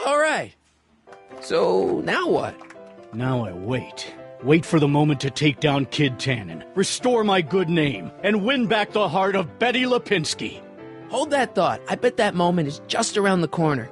All right. So, now what? Now I wait. Wait for the moment to take down Kid Tannen, restore my good name, and win back the heart of Betty Lipinski. Hold that thought. I bet that moment is just around the corner.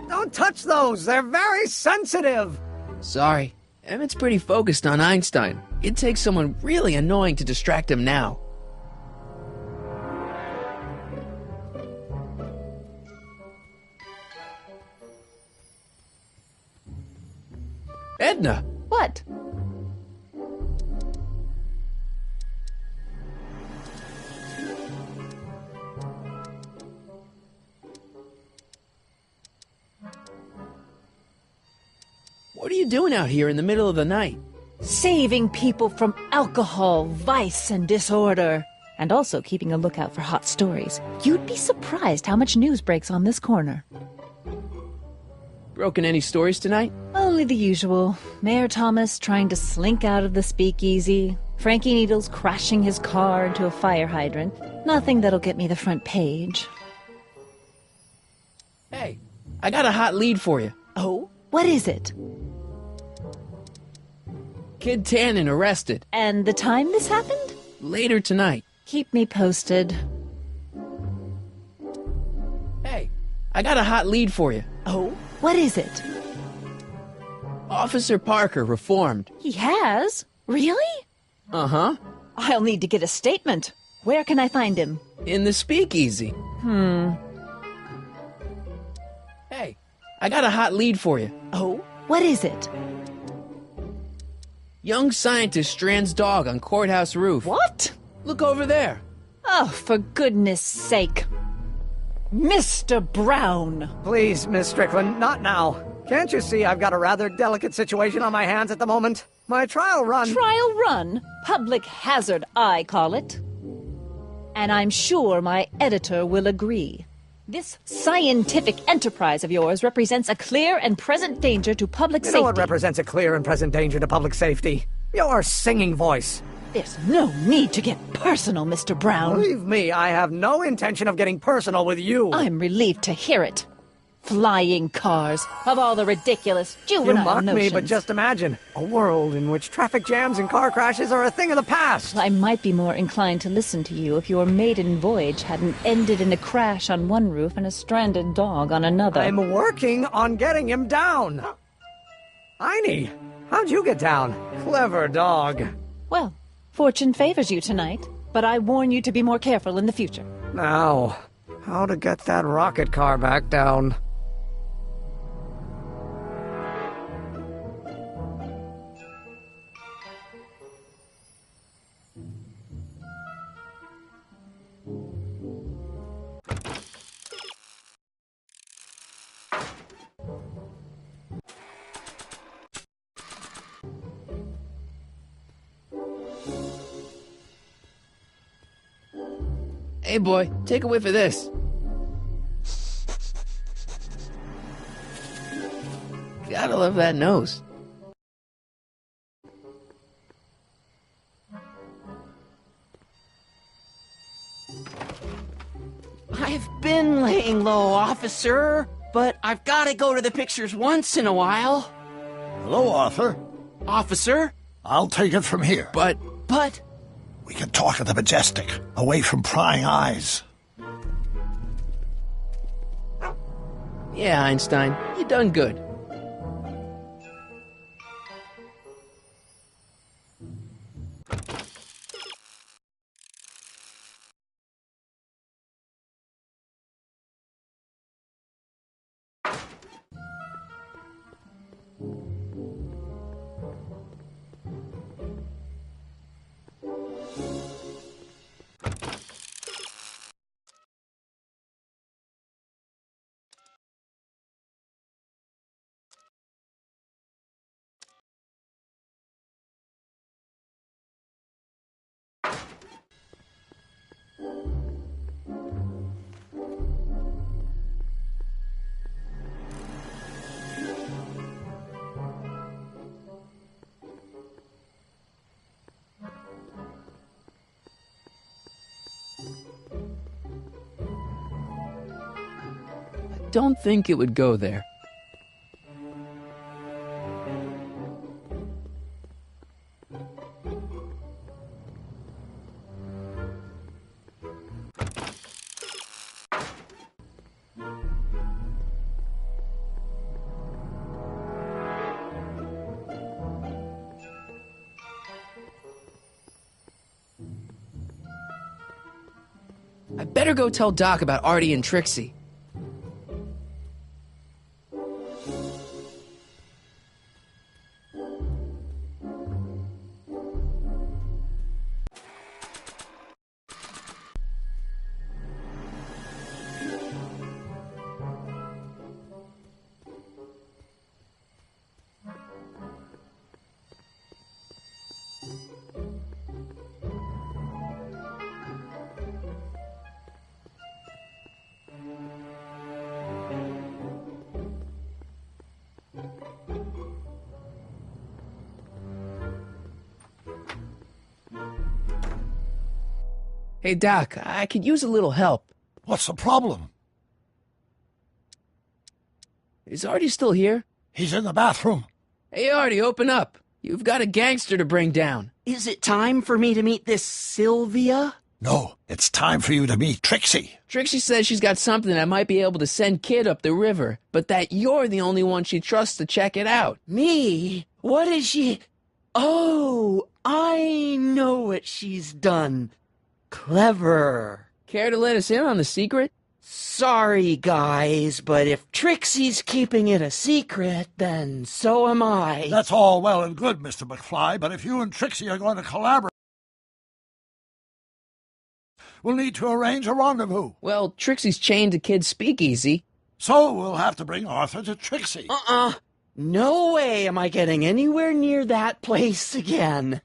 Don't touch those! They're very sensitive! Sorry. Emmett's pretty focused on Einstein. It'd take someone really annoying to distract him now. Edna! What? What are you doing out here in the middle of the night? Saving people from alcohol, vice, and disorder. And also keeping a lookout for hot stories. You'd be surprised how much news breaks on this corner. Broken any stories tonight? Only the usual. Mayor Thomas trying to slink out of the speakeasy. Frankie Needles crashing his car into a fire hydrant. Nothing that'll get me the front page. Hey, I got a hot lead for you. Oh? What is it? Kid Tannen arrested. And the time this happened? Later tonight. Keep me posted. Hey, I got a hot lead for you. Oh? What is it? Officer Parker reformed. He has? Really? Uh-huh. I'll need to get a statement. Where can I find him? In the speakeasy. Hey, I got a hot lead for you. Oh? What is it? Young scientist strands dog on courthouse roof. What? Look over there. Oh, for goodness sake. Mr. Brown! Please, Miss Strickland, not now. Can't you see I've got a rather delicate situation on my hands at the moment? My trial run... Trial run? Public hazard, I call it. And I'm sure my editor will agree. This scientific enterprise of yours represents a clear and present danger to public safety. You know what represents a clear and present danger to public safety? Your singing voice. There's no need to get personal, Mr. Brown. Believe me, I have no intention of getting personal with you. I'm relieved to hear it. Flying cars, of all the ridiculous juvenile You mock notions. me, but just imagine a world in which traffic jams and car crashes are a thing of the past. I might be more inclined to listen to you if your maiden voyage hadn't ended in a crash on one roof and a stranded dog on another. I'm working on getting him down. Einie, how'd you get down? Clever dog. Well, fortune favors you tonight, but I warn you to be more careful in the future. Now, how to get that rocket car back down? Hey, boy, take a whiff of this. Gotta love that nose. I've been laying low, officer, but I've got to go to the pictures once in a while. Hello, Arthur. Officer? I'll take it from here. But... We can talk at the Majestic, away from prying eyes. Yeah, Einstein, you done good. Don't think it would go there. I better go tell Doc about Artie and Trixie. Hey, Doc, I could use a little help. What's the problem? Is Artie still here? He's in the bathroom. Hey, Artie, open up. You've got a gangster to bring down. Is it time for me to meet this Sylvia? No, it's time for you to meet Trixie. Trixie says she's got something that might be able to send Kid up the river, but that you're the only one she trusts to check it out. Me? What is she... Oh, I know what she's done. Clever. Care to let us in on the secret? Sorry, guys, but if Trixie's keeping it a secret, then so am I. That's all well and good, Mr. McFly, but if you and Trixie are going to collaborate, we'll need to arrange a rendezvous. Well, Trixie's chained to Kid's speakeasy. So we'll have to bring Arthur to Trixie. No way am I getting anywhere near that place again.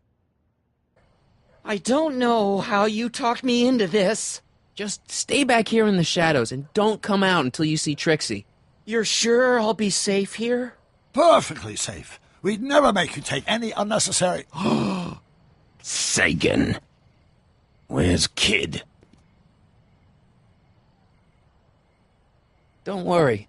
I don't know how you talked me into this. Just stay back here in the shadows and don't come out until you see Trixie. You're sure I'll be safe here? Perfectly safe. We'd never make you take any unnecessary... Sagan. Where's Kid? Don't worry.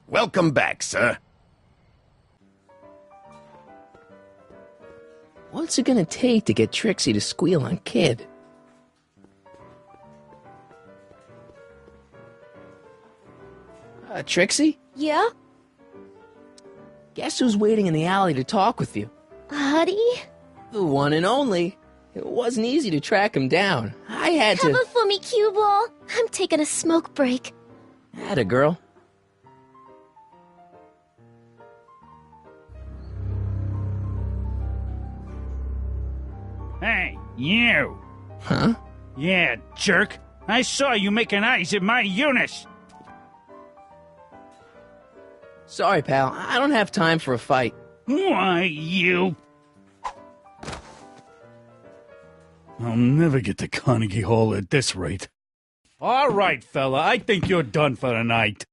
Welcome back, sir. What's it gonna take to get Trixie to squeal on Kid? Trixie? Yeah? Guess who's waiting in the alley to talk with you? Artie? The one and only. It wasn't easy to track him down. I had to... Cover for me, cue ball. I'm taking a smoke break. Atta girl. Hey, you! Huh? Yeah, jerk. I saw you making eyes at my Eunice. Sorry, pal. I don't have time for a fight. Why, you... I'll never get to Carnegie Hall at this rate. All right, fella, I think you're done for the night.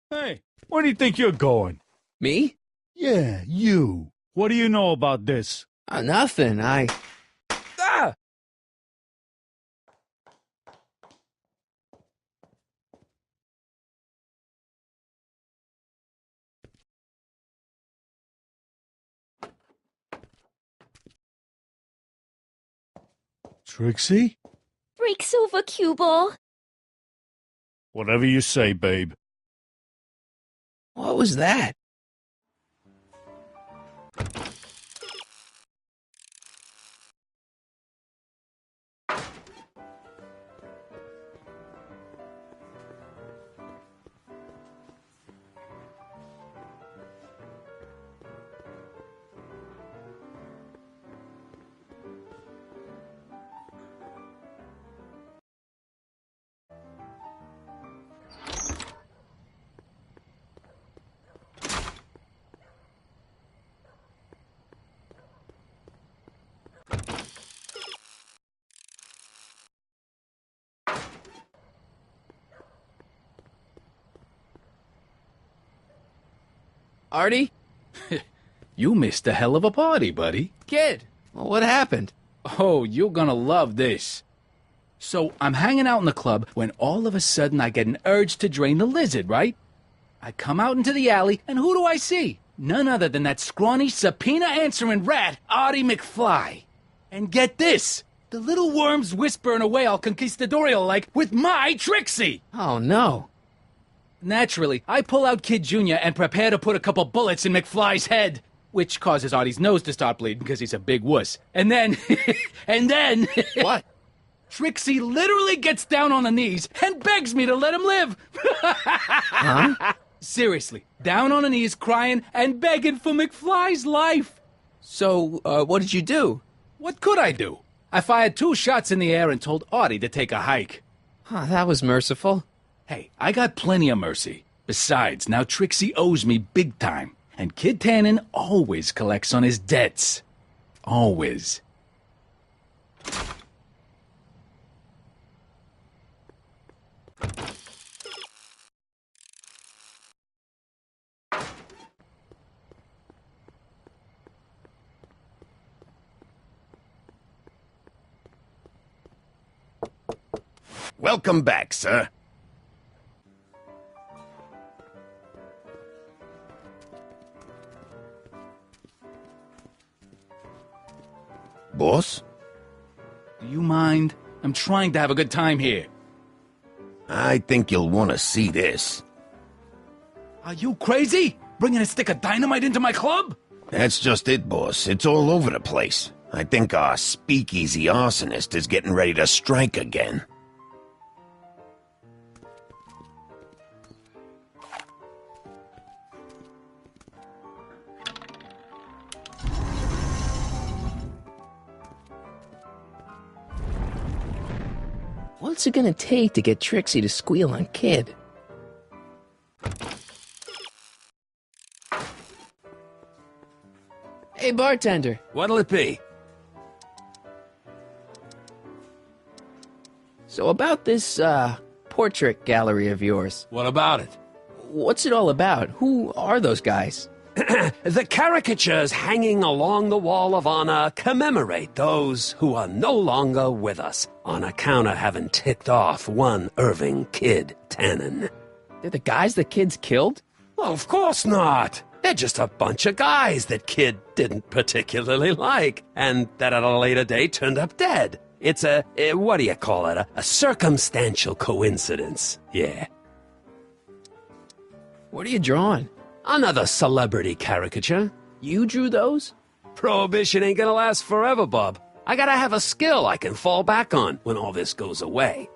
Hey, where do you think you're going? Me? Yeah, you. What do you know about this? Nothing. Ah! Trixie? Breaks over, cue ball. Whatever you say, babe. What was that? Artie? You missed a hell of a party, buddy. Kid, well, what happened? Oh, you're gonna love this. So, I'm hanging out in the club when all of a sudden I get an urge to drain the lizard, right? I come out into the alley, and who do I see? None other than that scrawny, subpoena-answering rat, Artie McFly. And get this! The little worm's whispering away all conquistadorial-like with my Trixie! Oh, no. Naturally, I pull out Kid Jr. and prepare to put a couple bullets in McFly's head, which causes Artie's nose to start bleeding because he's a big wuss. And then... What? Trixie literally gets down on her knees and begs me to let him live. Huh? Seriously, down on her knees, crying and begging for McFly's life. So, what did you do? What could I do? I fired 2 shots in the air and told Artie to take a hike. Huh, that was merciful. Hey, I got plenty of mercy. Besides, now Trixie owes me big time. And Kid Tannen always collects on his debts. Always. Welcome back, sir. Boss? Do you mind? I'm trying to have a good time here. I think you'll want to see this. Are you crazy? Bringing a stick of dynamite into my club? That's just it, boss. It's all over the place. I think our speakeasy arsonist is getting ready to strike again. What's it gonna take to get Trixie to squeal on Kid? Hey, bartender. What'll it be? So about this, portrait gallery of yours. What about it? What's it all about? Who are those guys? The caricatures hanging along the wall of honor commemorate those who are no longer with us on account of having ticked off one Irving Kid Tannen. They're the guys the kids killed? Well, of course not. They're just a bunch of guys that Kid didn't particularly like, and that at a later date turned up dead. It's what do you call it? A circumstantial coincidence. Yeah. What are you drawing? Another celebrity caricature. You drew those? Prohibition ain't gonna last forever, bub. I gotta have a skill I can fall back on when all this goes away.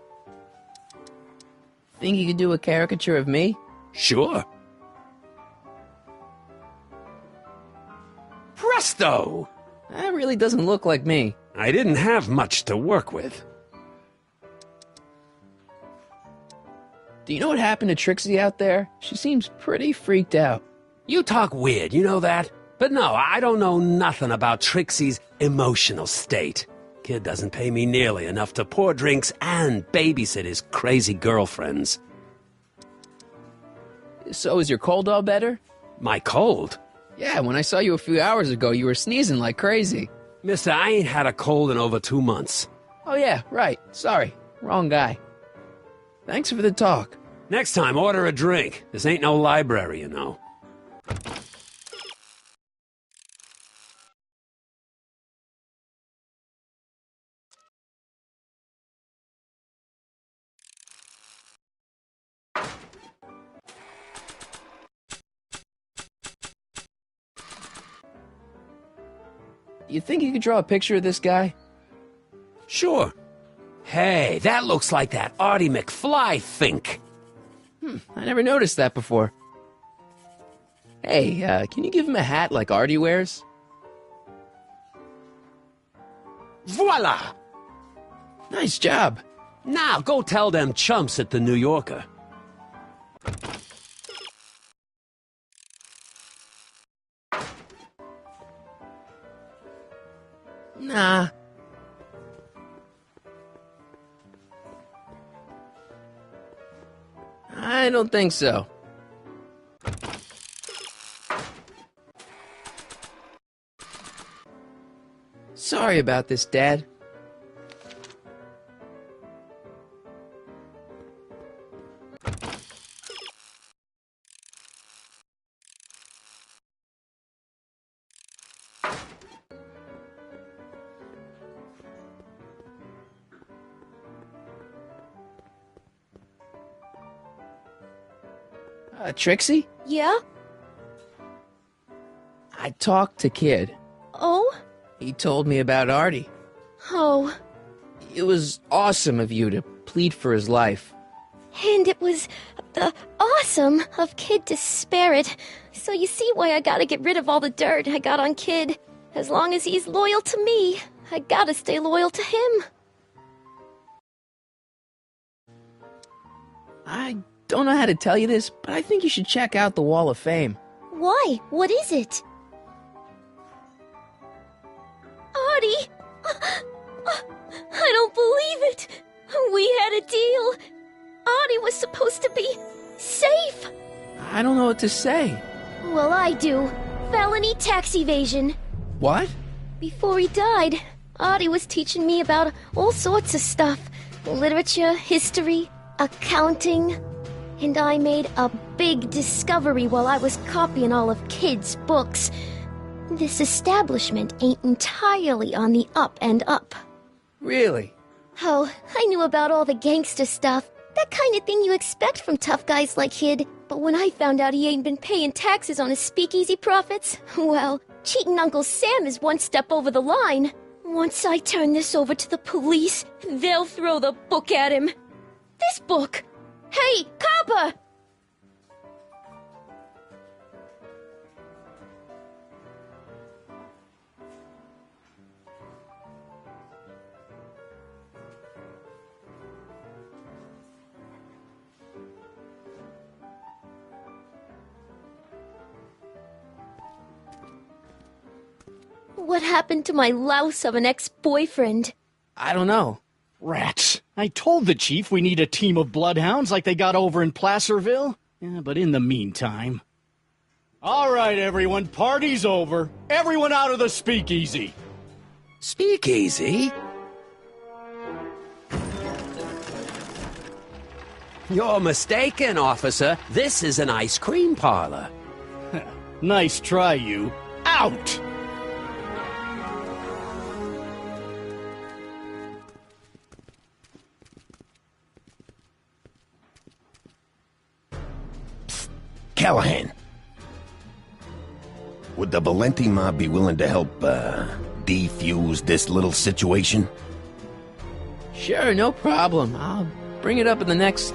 Think you could do a caricature of me? Sure. Presto! That really doesn't look like me. I didn't have much to work with. Do you know what happened to Trixie out there? She seems pretty freaked out. You talk weird, you know that? But no, I don't know nothing about Trixie's emotional state. Kid doesn't pay me nearly enough to pour drinks and babysit his crazy girlfriends. So is your cold all better? My cold? Yeah, when I saw you a few hours ago, you were sneezing like crazy. Mister, I ain't had a cold in over 2 months. Oh yeah, right. Sorry. Wrong guy. Thanks for the talk. Next time, order a drink. This ain't no library, you know. You think you could draw a picture of this guy? Sure. Hey, that looks like that Artie McFly think. I never noticed that before. Hey, can you give him a hat like Artie wears? Voila! Nice job. Now, go tell them chumps at the New Yorker. Nah. I don't think so. Sorry about this, Dad. Trixie? Yeah? I talked to Kid. Oh? He told me about Artie. Oh. It was awesome of you to plead for his life. And it was awesome of Kid to spare it. So you see why I gotta get rid of all the dirt I got on Kid. As long as he's loyal to me, I gotta stay loyal to him. I don't know how to tell you this, but I think you should check out the Wall of Fame. Why? What is it? Artie! I don't believe it! We had a deal! Artie was supposed to be safe! I don't know what to say. Well, I do. Felony tax evasion. What? Before he died, Artie was teaching me about all sorts of stuff. Literature, history, accounting. And I made a big discovery while I was copying all of Kid's books. This establishment ain't entirely on the up and up. Really? Oh, I knew about all the gangster stuff. That kind of thing you expect from tough guys like Kid. But when I found out he ain't been paying taxes on his speakeasy profits, well, cheating Uncle Sam is one step over the line. Once I turn this over to the police, they'll throw the book at him. This book! Hey, copper! What happened to my louse of an ex-boyfriend? I don't know. Rats. I told the chief we need a team of bloodhounds like they got over in Placerville. Yeah, but in the meantime... All right, everyone, party's over. Everyone out of the speakeasy. Speakeasy? You're mistaken, officer. This is an ice cream parlor. Nice try, you. Out! Callahan. Would the Valenti mob be willing to help, defuse this little situation? Sure, no problem. I'll bring it up at the next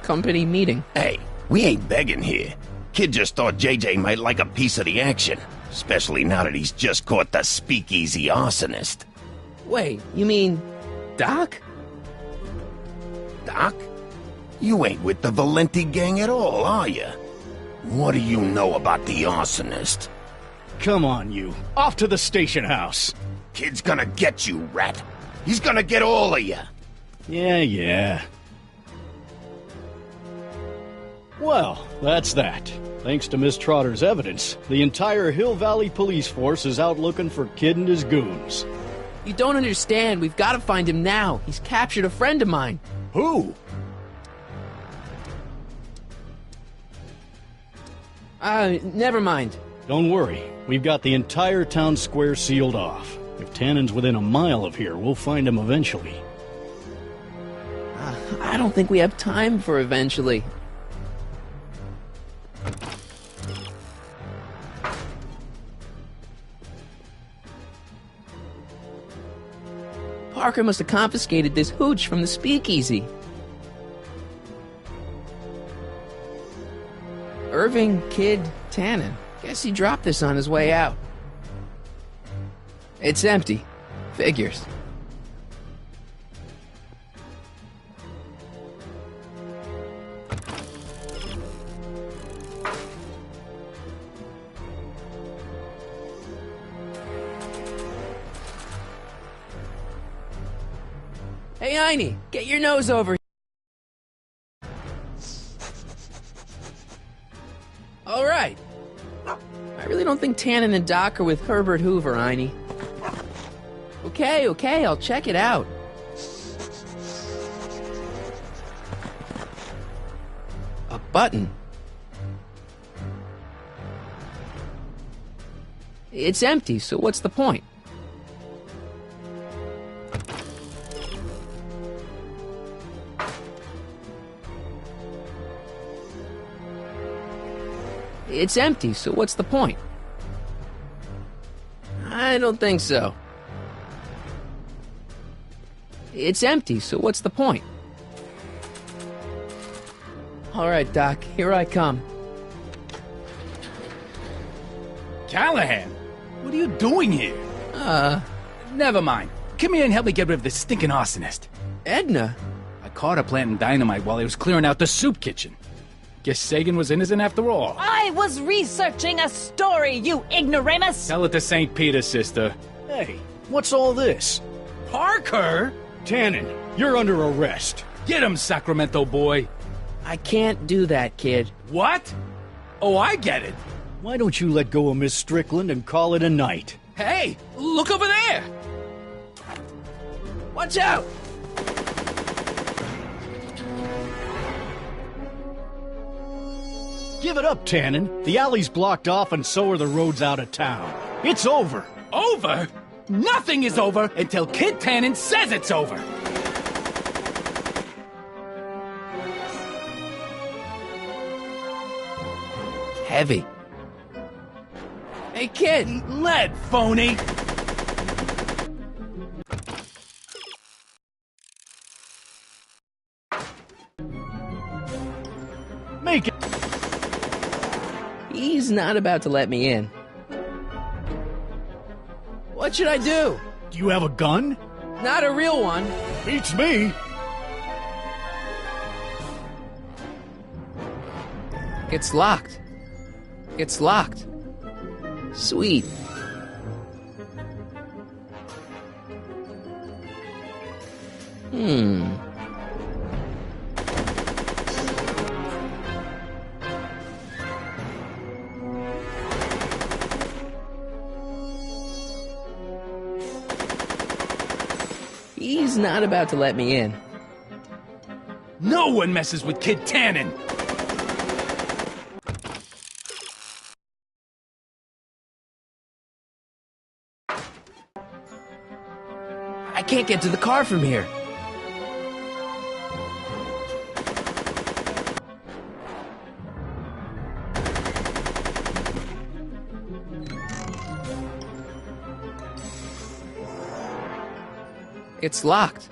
company meeting. Hey, we ain't begging here. Kid just thought JJ might like a piece of the action, especially now that he's just caught the speakeasy arsonist. Wait, you mean Doc? Doc? You ain't with the Valenti gang at all, are you? What do you know about the arsonist? Come on, you. Off to the station house. Kid's gonna get you, rat. He's gonna get all of you. Yeah. Well, that's that. Thanks to Miss Trotter's evidence, the entire Hill Valley police force is out looking for Kid and his goons. You don't understand. We've got to find him now. He's captured a friend of mine. Who? Never mind. Don't worry. We've got the entire town square sealed off. If Tannen's within a mile of here, we'll find him eventually. I don't think we have time for eventually. Parker must have confiscated this hooch from the speakeasy. Irving Kid Tannen. Guess he dropped this on his way out. It's empty. Figures. Hey, Einie, get your nose over here. All right. I really don't think Tannen and Doc are with Herbert Hoover, Einie. Okay, I'll check it out. A button. It's empty, so what's the point? It's empty, so what's the point? I don't think so. It's empty, so what's the point? All right, Doc, here I come. Callahan, what are you doing here? Never mind. Come here and help me get rid of this stinking arsonist. Edna? I caught her planting dynamite while I was clearing out the soup kitchen. Guess Sagan was innocent after all. I was researching a story, you ignoramus! Tell it to St. Peter, sister. Hey, what's all this? Parker? Tannen, you're under arrest. Get him, Sacramento boy. I can't do that, kid. What? Oh, I get it. Why don't you let go of Miss Strickland and call it a night? Hey, look over there! Watch out! Give it up, Tannen. The alley's blocked off and so are the roads out of town. It's over. Over? Nothing is over until Kid Tannen says it's over. Heavy. Hey, kid! Lead, phony! Make it. He's not about to let me in. What should I do? Do you have a gun? Not a real one. Beats me. It's locked. It's locked. Sweet. He's not about to let me in. No one messes with Kid Tannen! I can't get to the car from here. It's locked.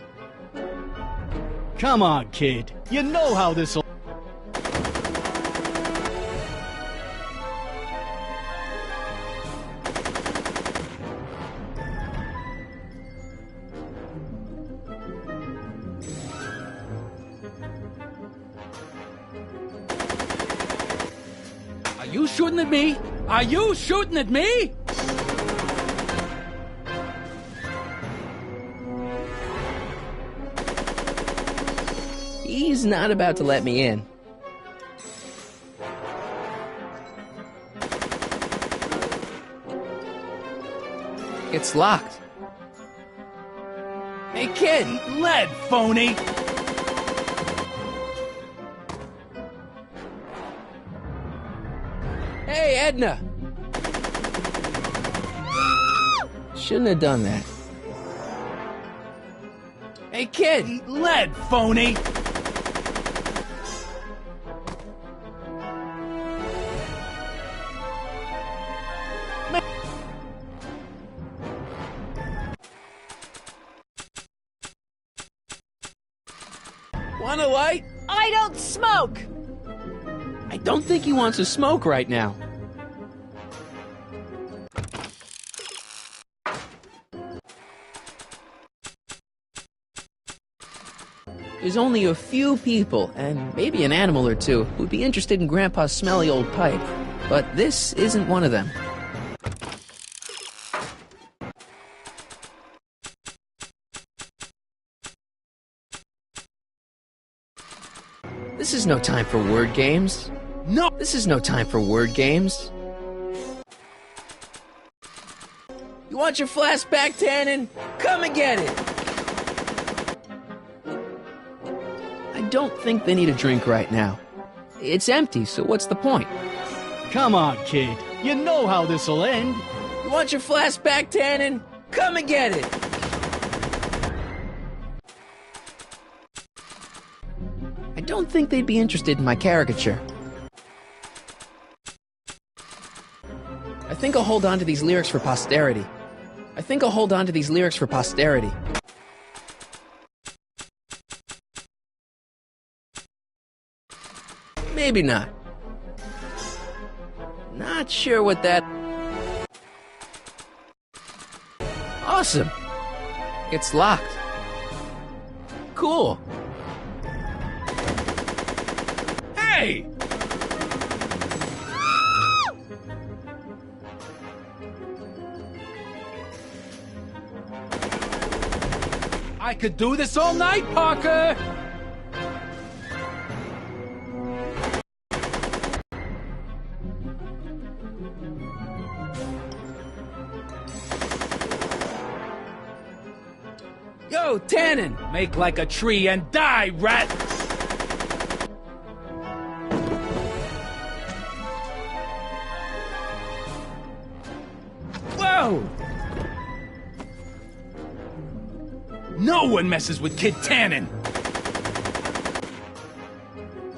Come on, kid. You know how this'll... Are you shooting at me? Are you shooting at me? He's not about to let me in. It's locked. Hey, kid! Lead, phony! Hey, Edna! Shouldn't have done that. Hey, kid! Lead, phony! Want a light? I don't smoke! I don't think he wants to smoke right now. There's only a few people, and maybe an animal or two, who'd be interested in Grandpa's smelly old pipe. But this isn't one of them. This is no time for word games. No! This is no time for word games. You want your flask back, Tannen? Come and get it! I don't think they need a drink right now. It's empty, so what's the point? Come on, kid. You know how this'll end. You want your flask back, Tannen? Come and get it! I don't think they'd be interested in my caricature. I think I'll hold on to these lyrics for posterity. Maybe not. Not sure what that... Awesome! It's locked. Cool. Hey! I could do this all night, Parker! Yo, Tannen! Make like a tree and die, rat! Whoa! No one messes with Kid Tannen!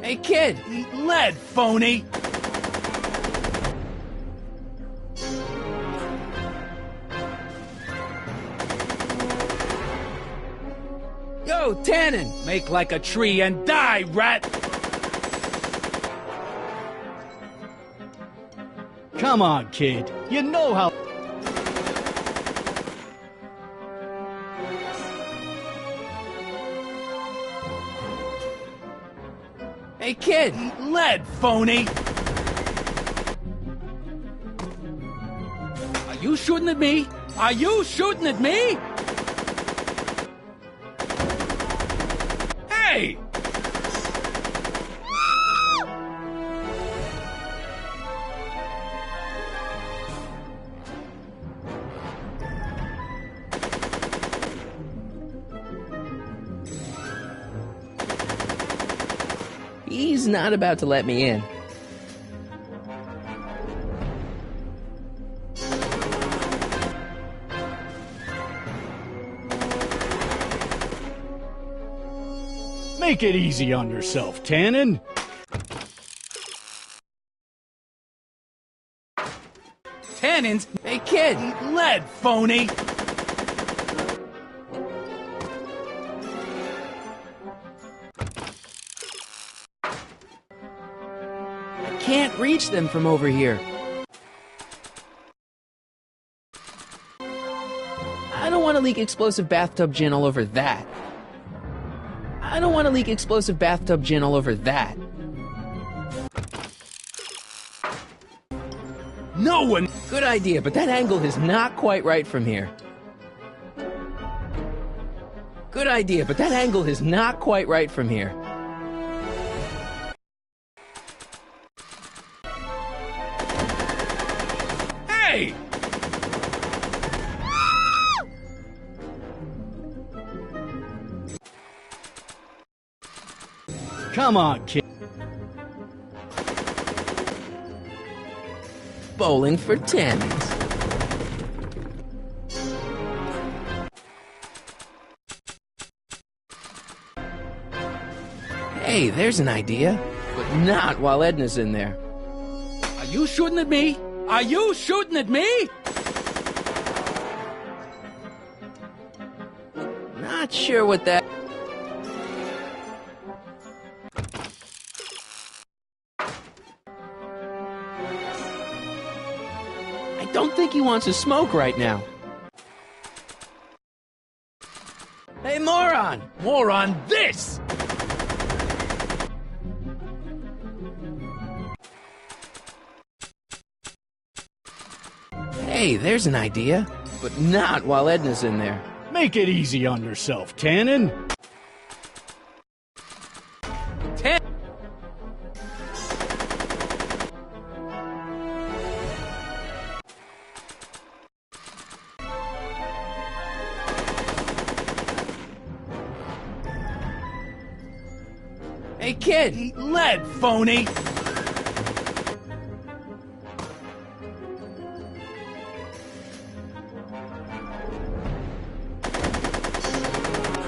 Hey, kid! Eat lead, phony! Yo, Tannen! Make like a tree and die, rat! Come on, kid. You know how... Hey, kid! Eat lead, phony! Are you shooting at me? Are you shooting at me? Hey! He's not about to let me in. Make it easy on yourself, Tannen. Tannen's... Hey, kid! Eat lead, phony! Can't reach them from over here. I don't want to leak explosive bathtub gin all over that. I don't want to leak explosive bathtub gin all over that. No one... Good idea, but that angle is not quite right from here. Good idea, but that angle is not quite right from here. Hey! Come on, kid. Bowling for tens. Hey, there's an idea. But not while Edna's in there. Are you shooting at me? Are you shooting at me? Not sure what that... I don't think he wants to smoke right now. Hey, moron! More on this! Hey, there's an idea. But not while Edna's in there. Make it easy on yourself, Tannen. Hey, kid! Eat lead, phony!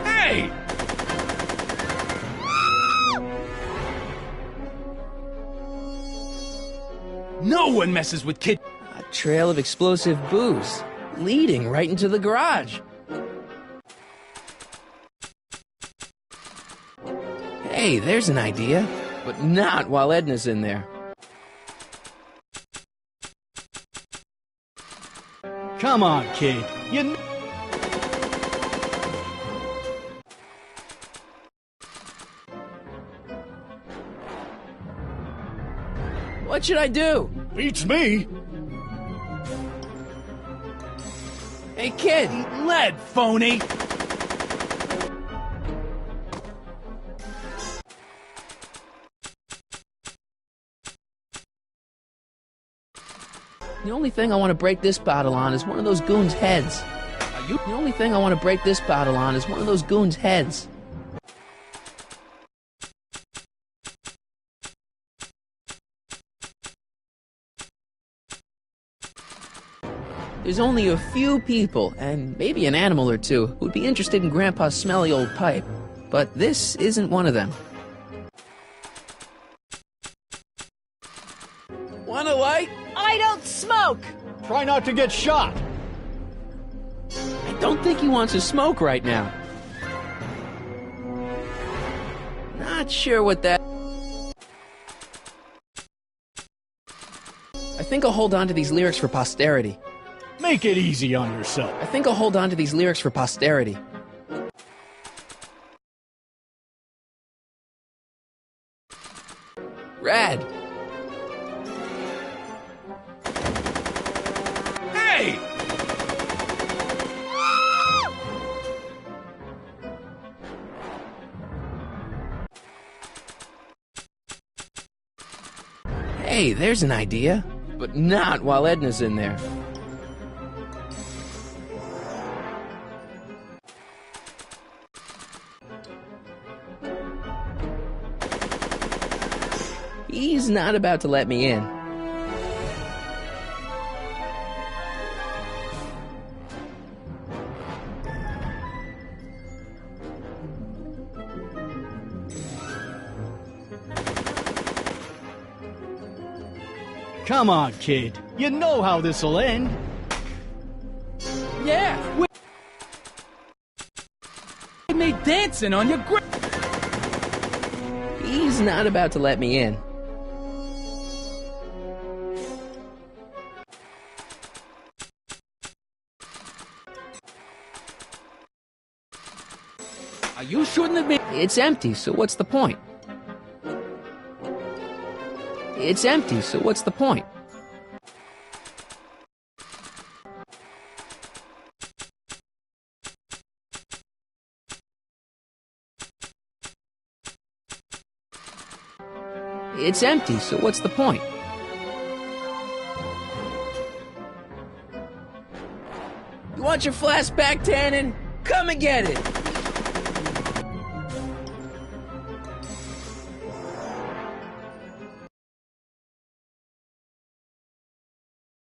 Hey! No one messes with kid... A trail of explosive booze, leading right into the garage. Hey, there's an idea. But not while Edna's in there. Come on, kid. What should I do? Beats me. Hey, kid! Eat lead, phony! The only thing I want to break this bottle on is one of those goons' heads. The only thing I want to break this bottle on is one of those goons' heads. There's only a few people, and maybe an animal or two, who'd be interested in Grandpa's smelly old pipe. But this isn't one of them. Want a light? I don't smoke! Try not to get shot. I don't think he wants to smoke right now. Not sure what that... I think I'll hold on to these lyrics for posterity. Make it easy on yourself. I think I'll hold on to these lyrics for posterity. Rad. Hey! Hey, there's an idea. But not while Edna's in there. He's not about to let me in. Come on, kid. You know how this'll end. Yeah! We made dancing on your grave! He's not about to let me in. Are You shouldn't have been... It's empty, so what's the point? It's empty, so what's the point? It's empty, so what's the point? You want your flask back, Tannen? Come and get it!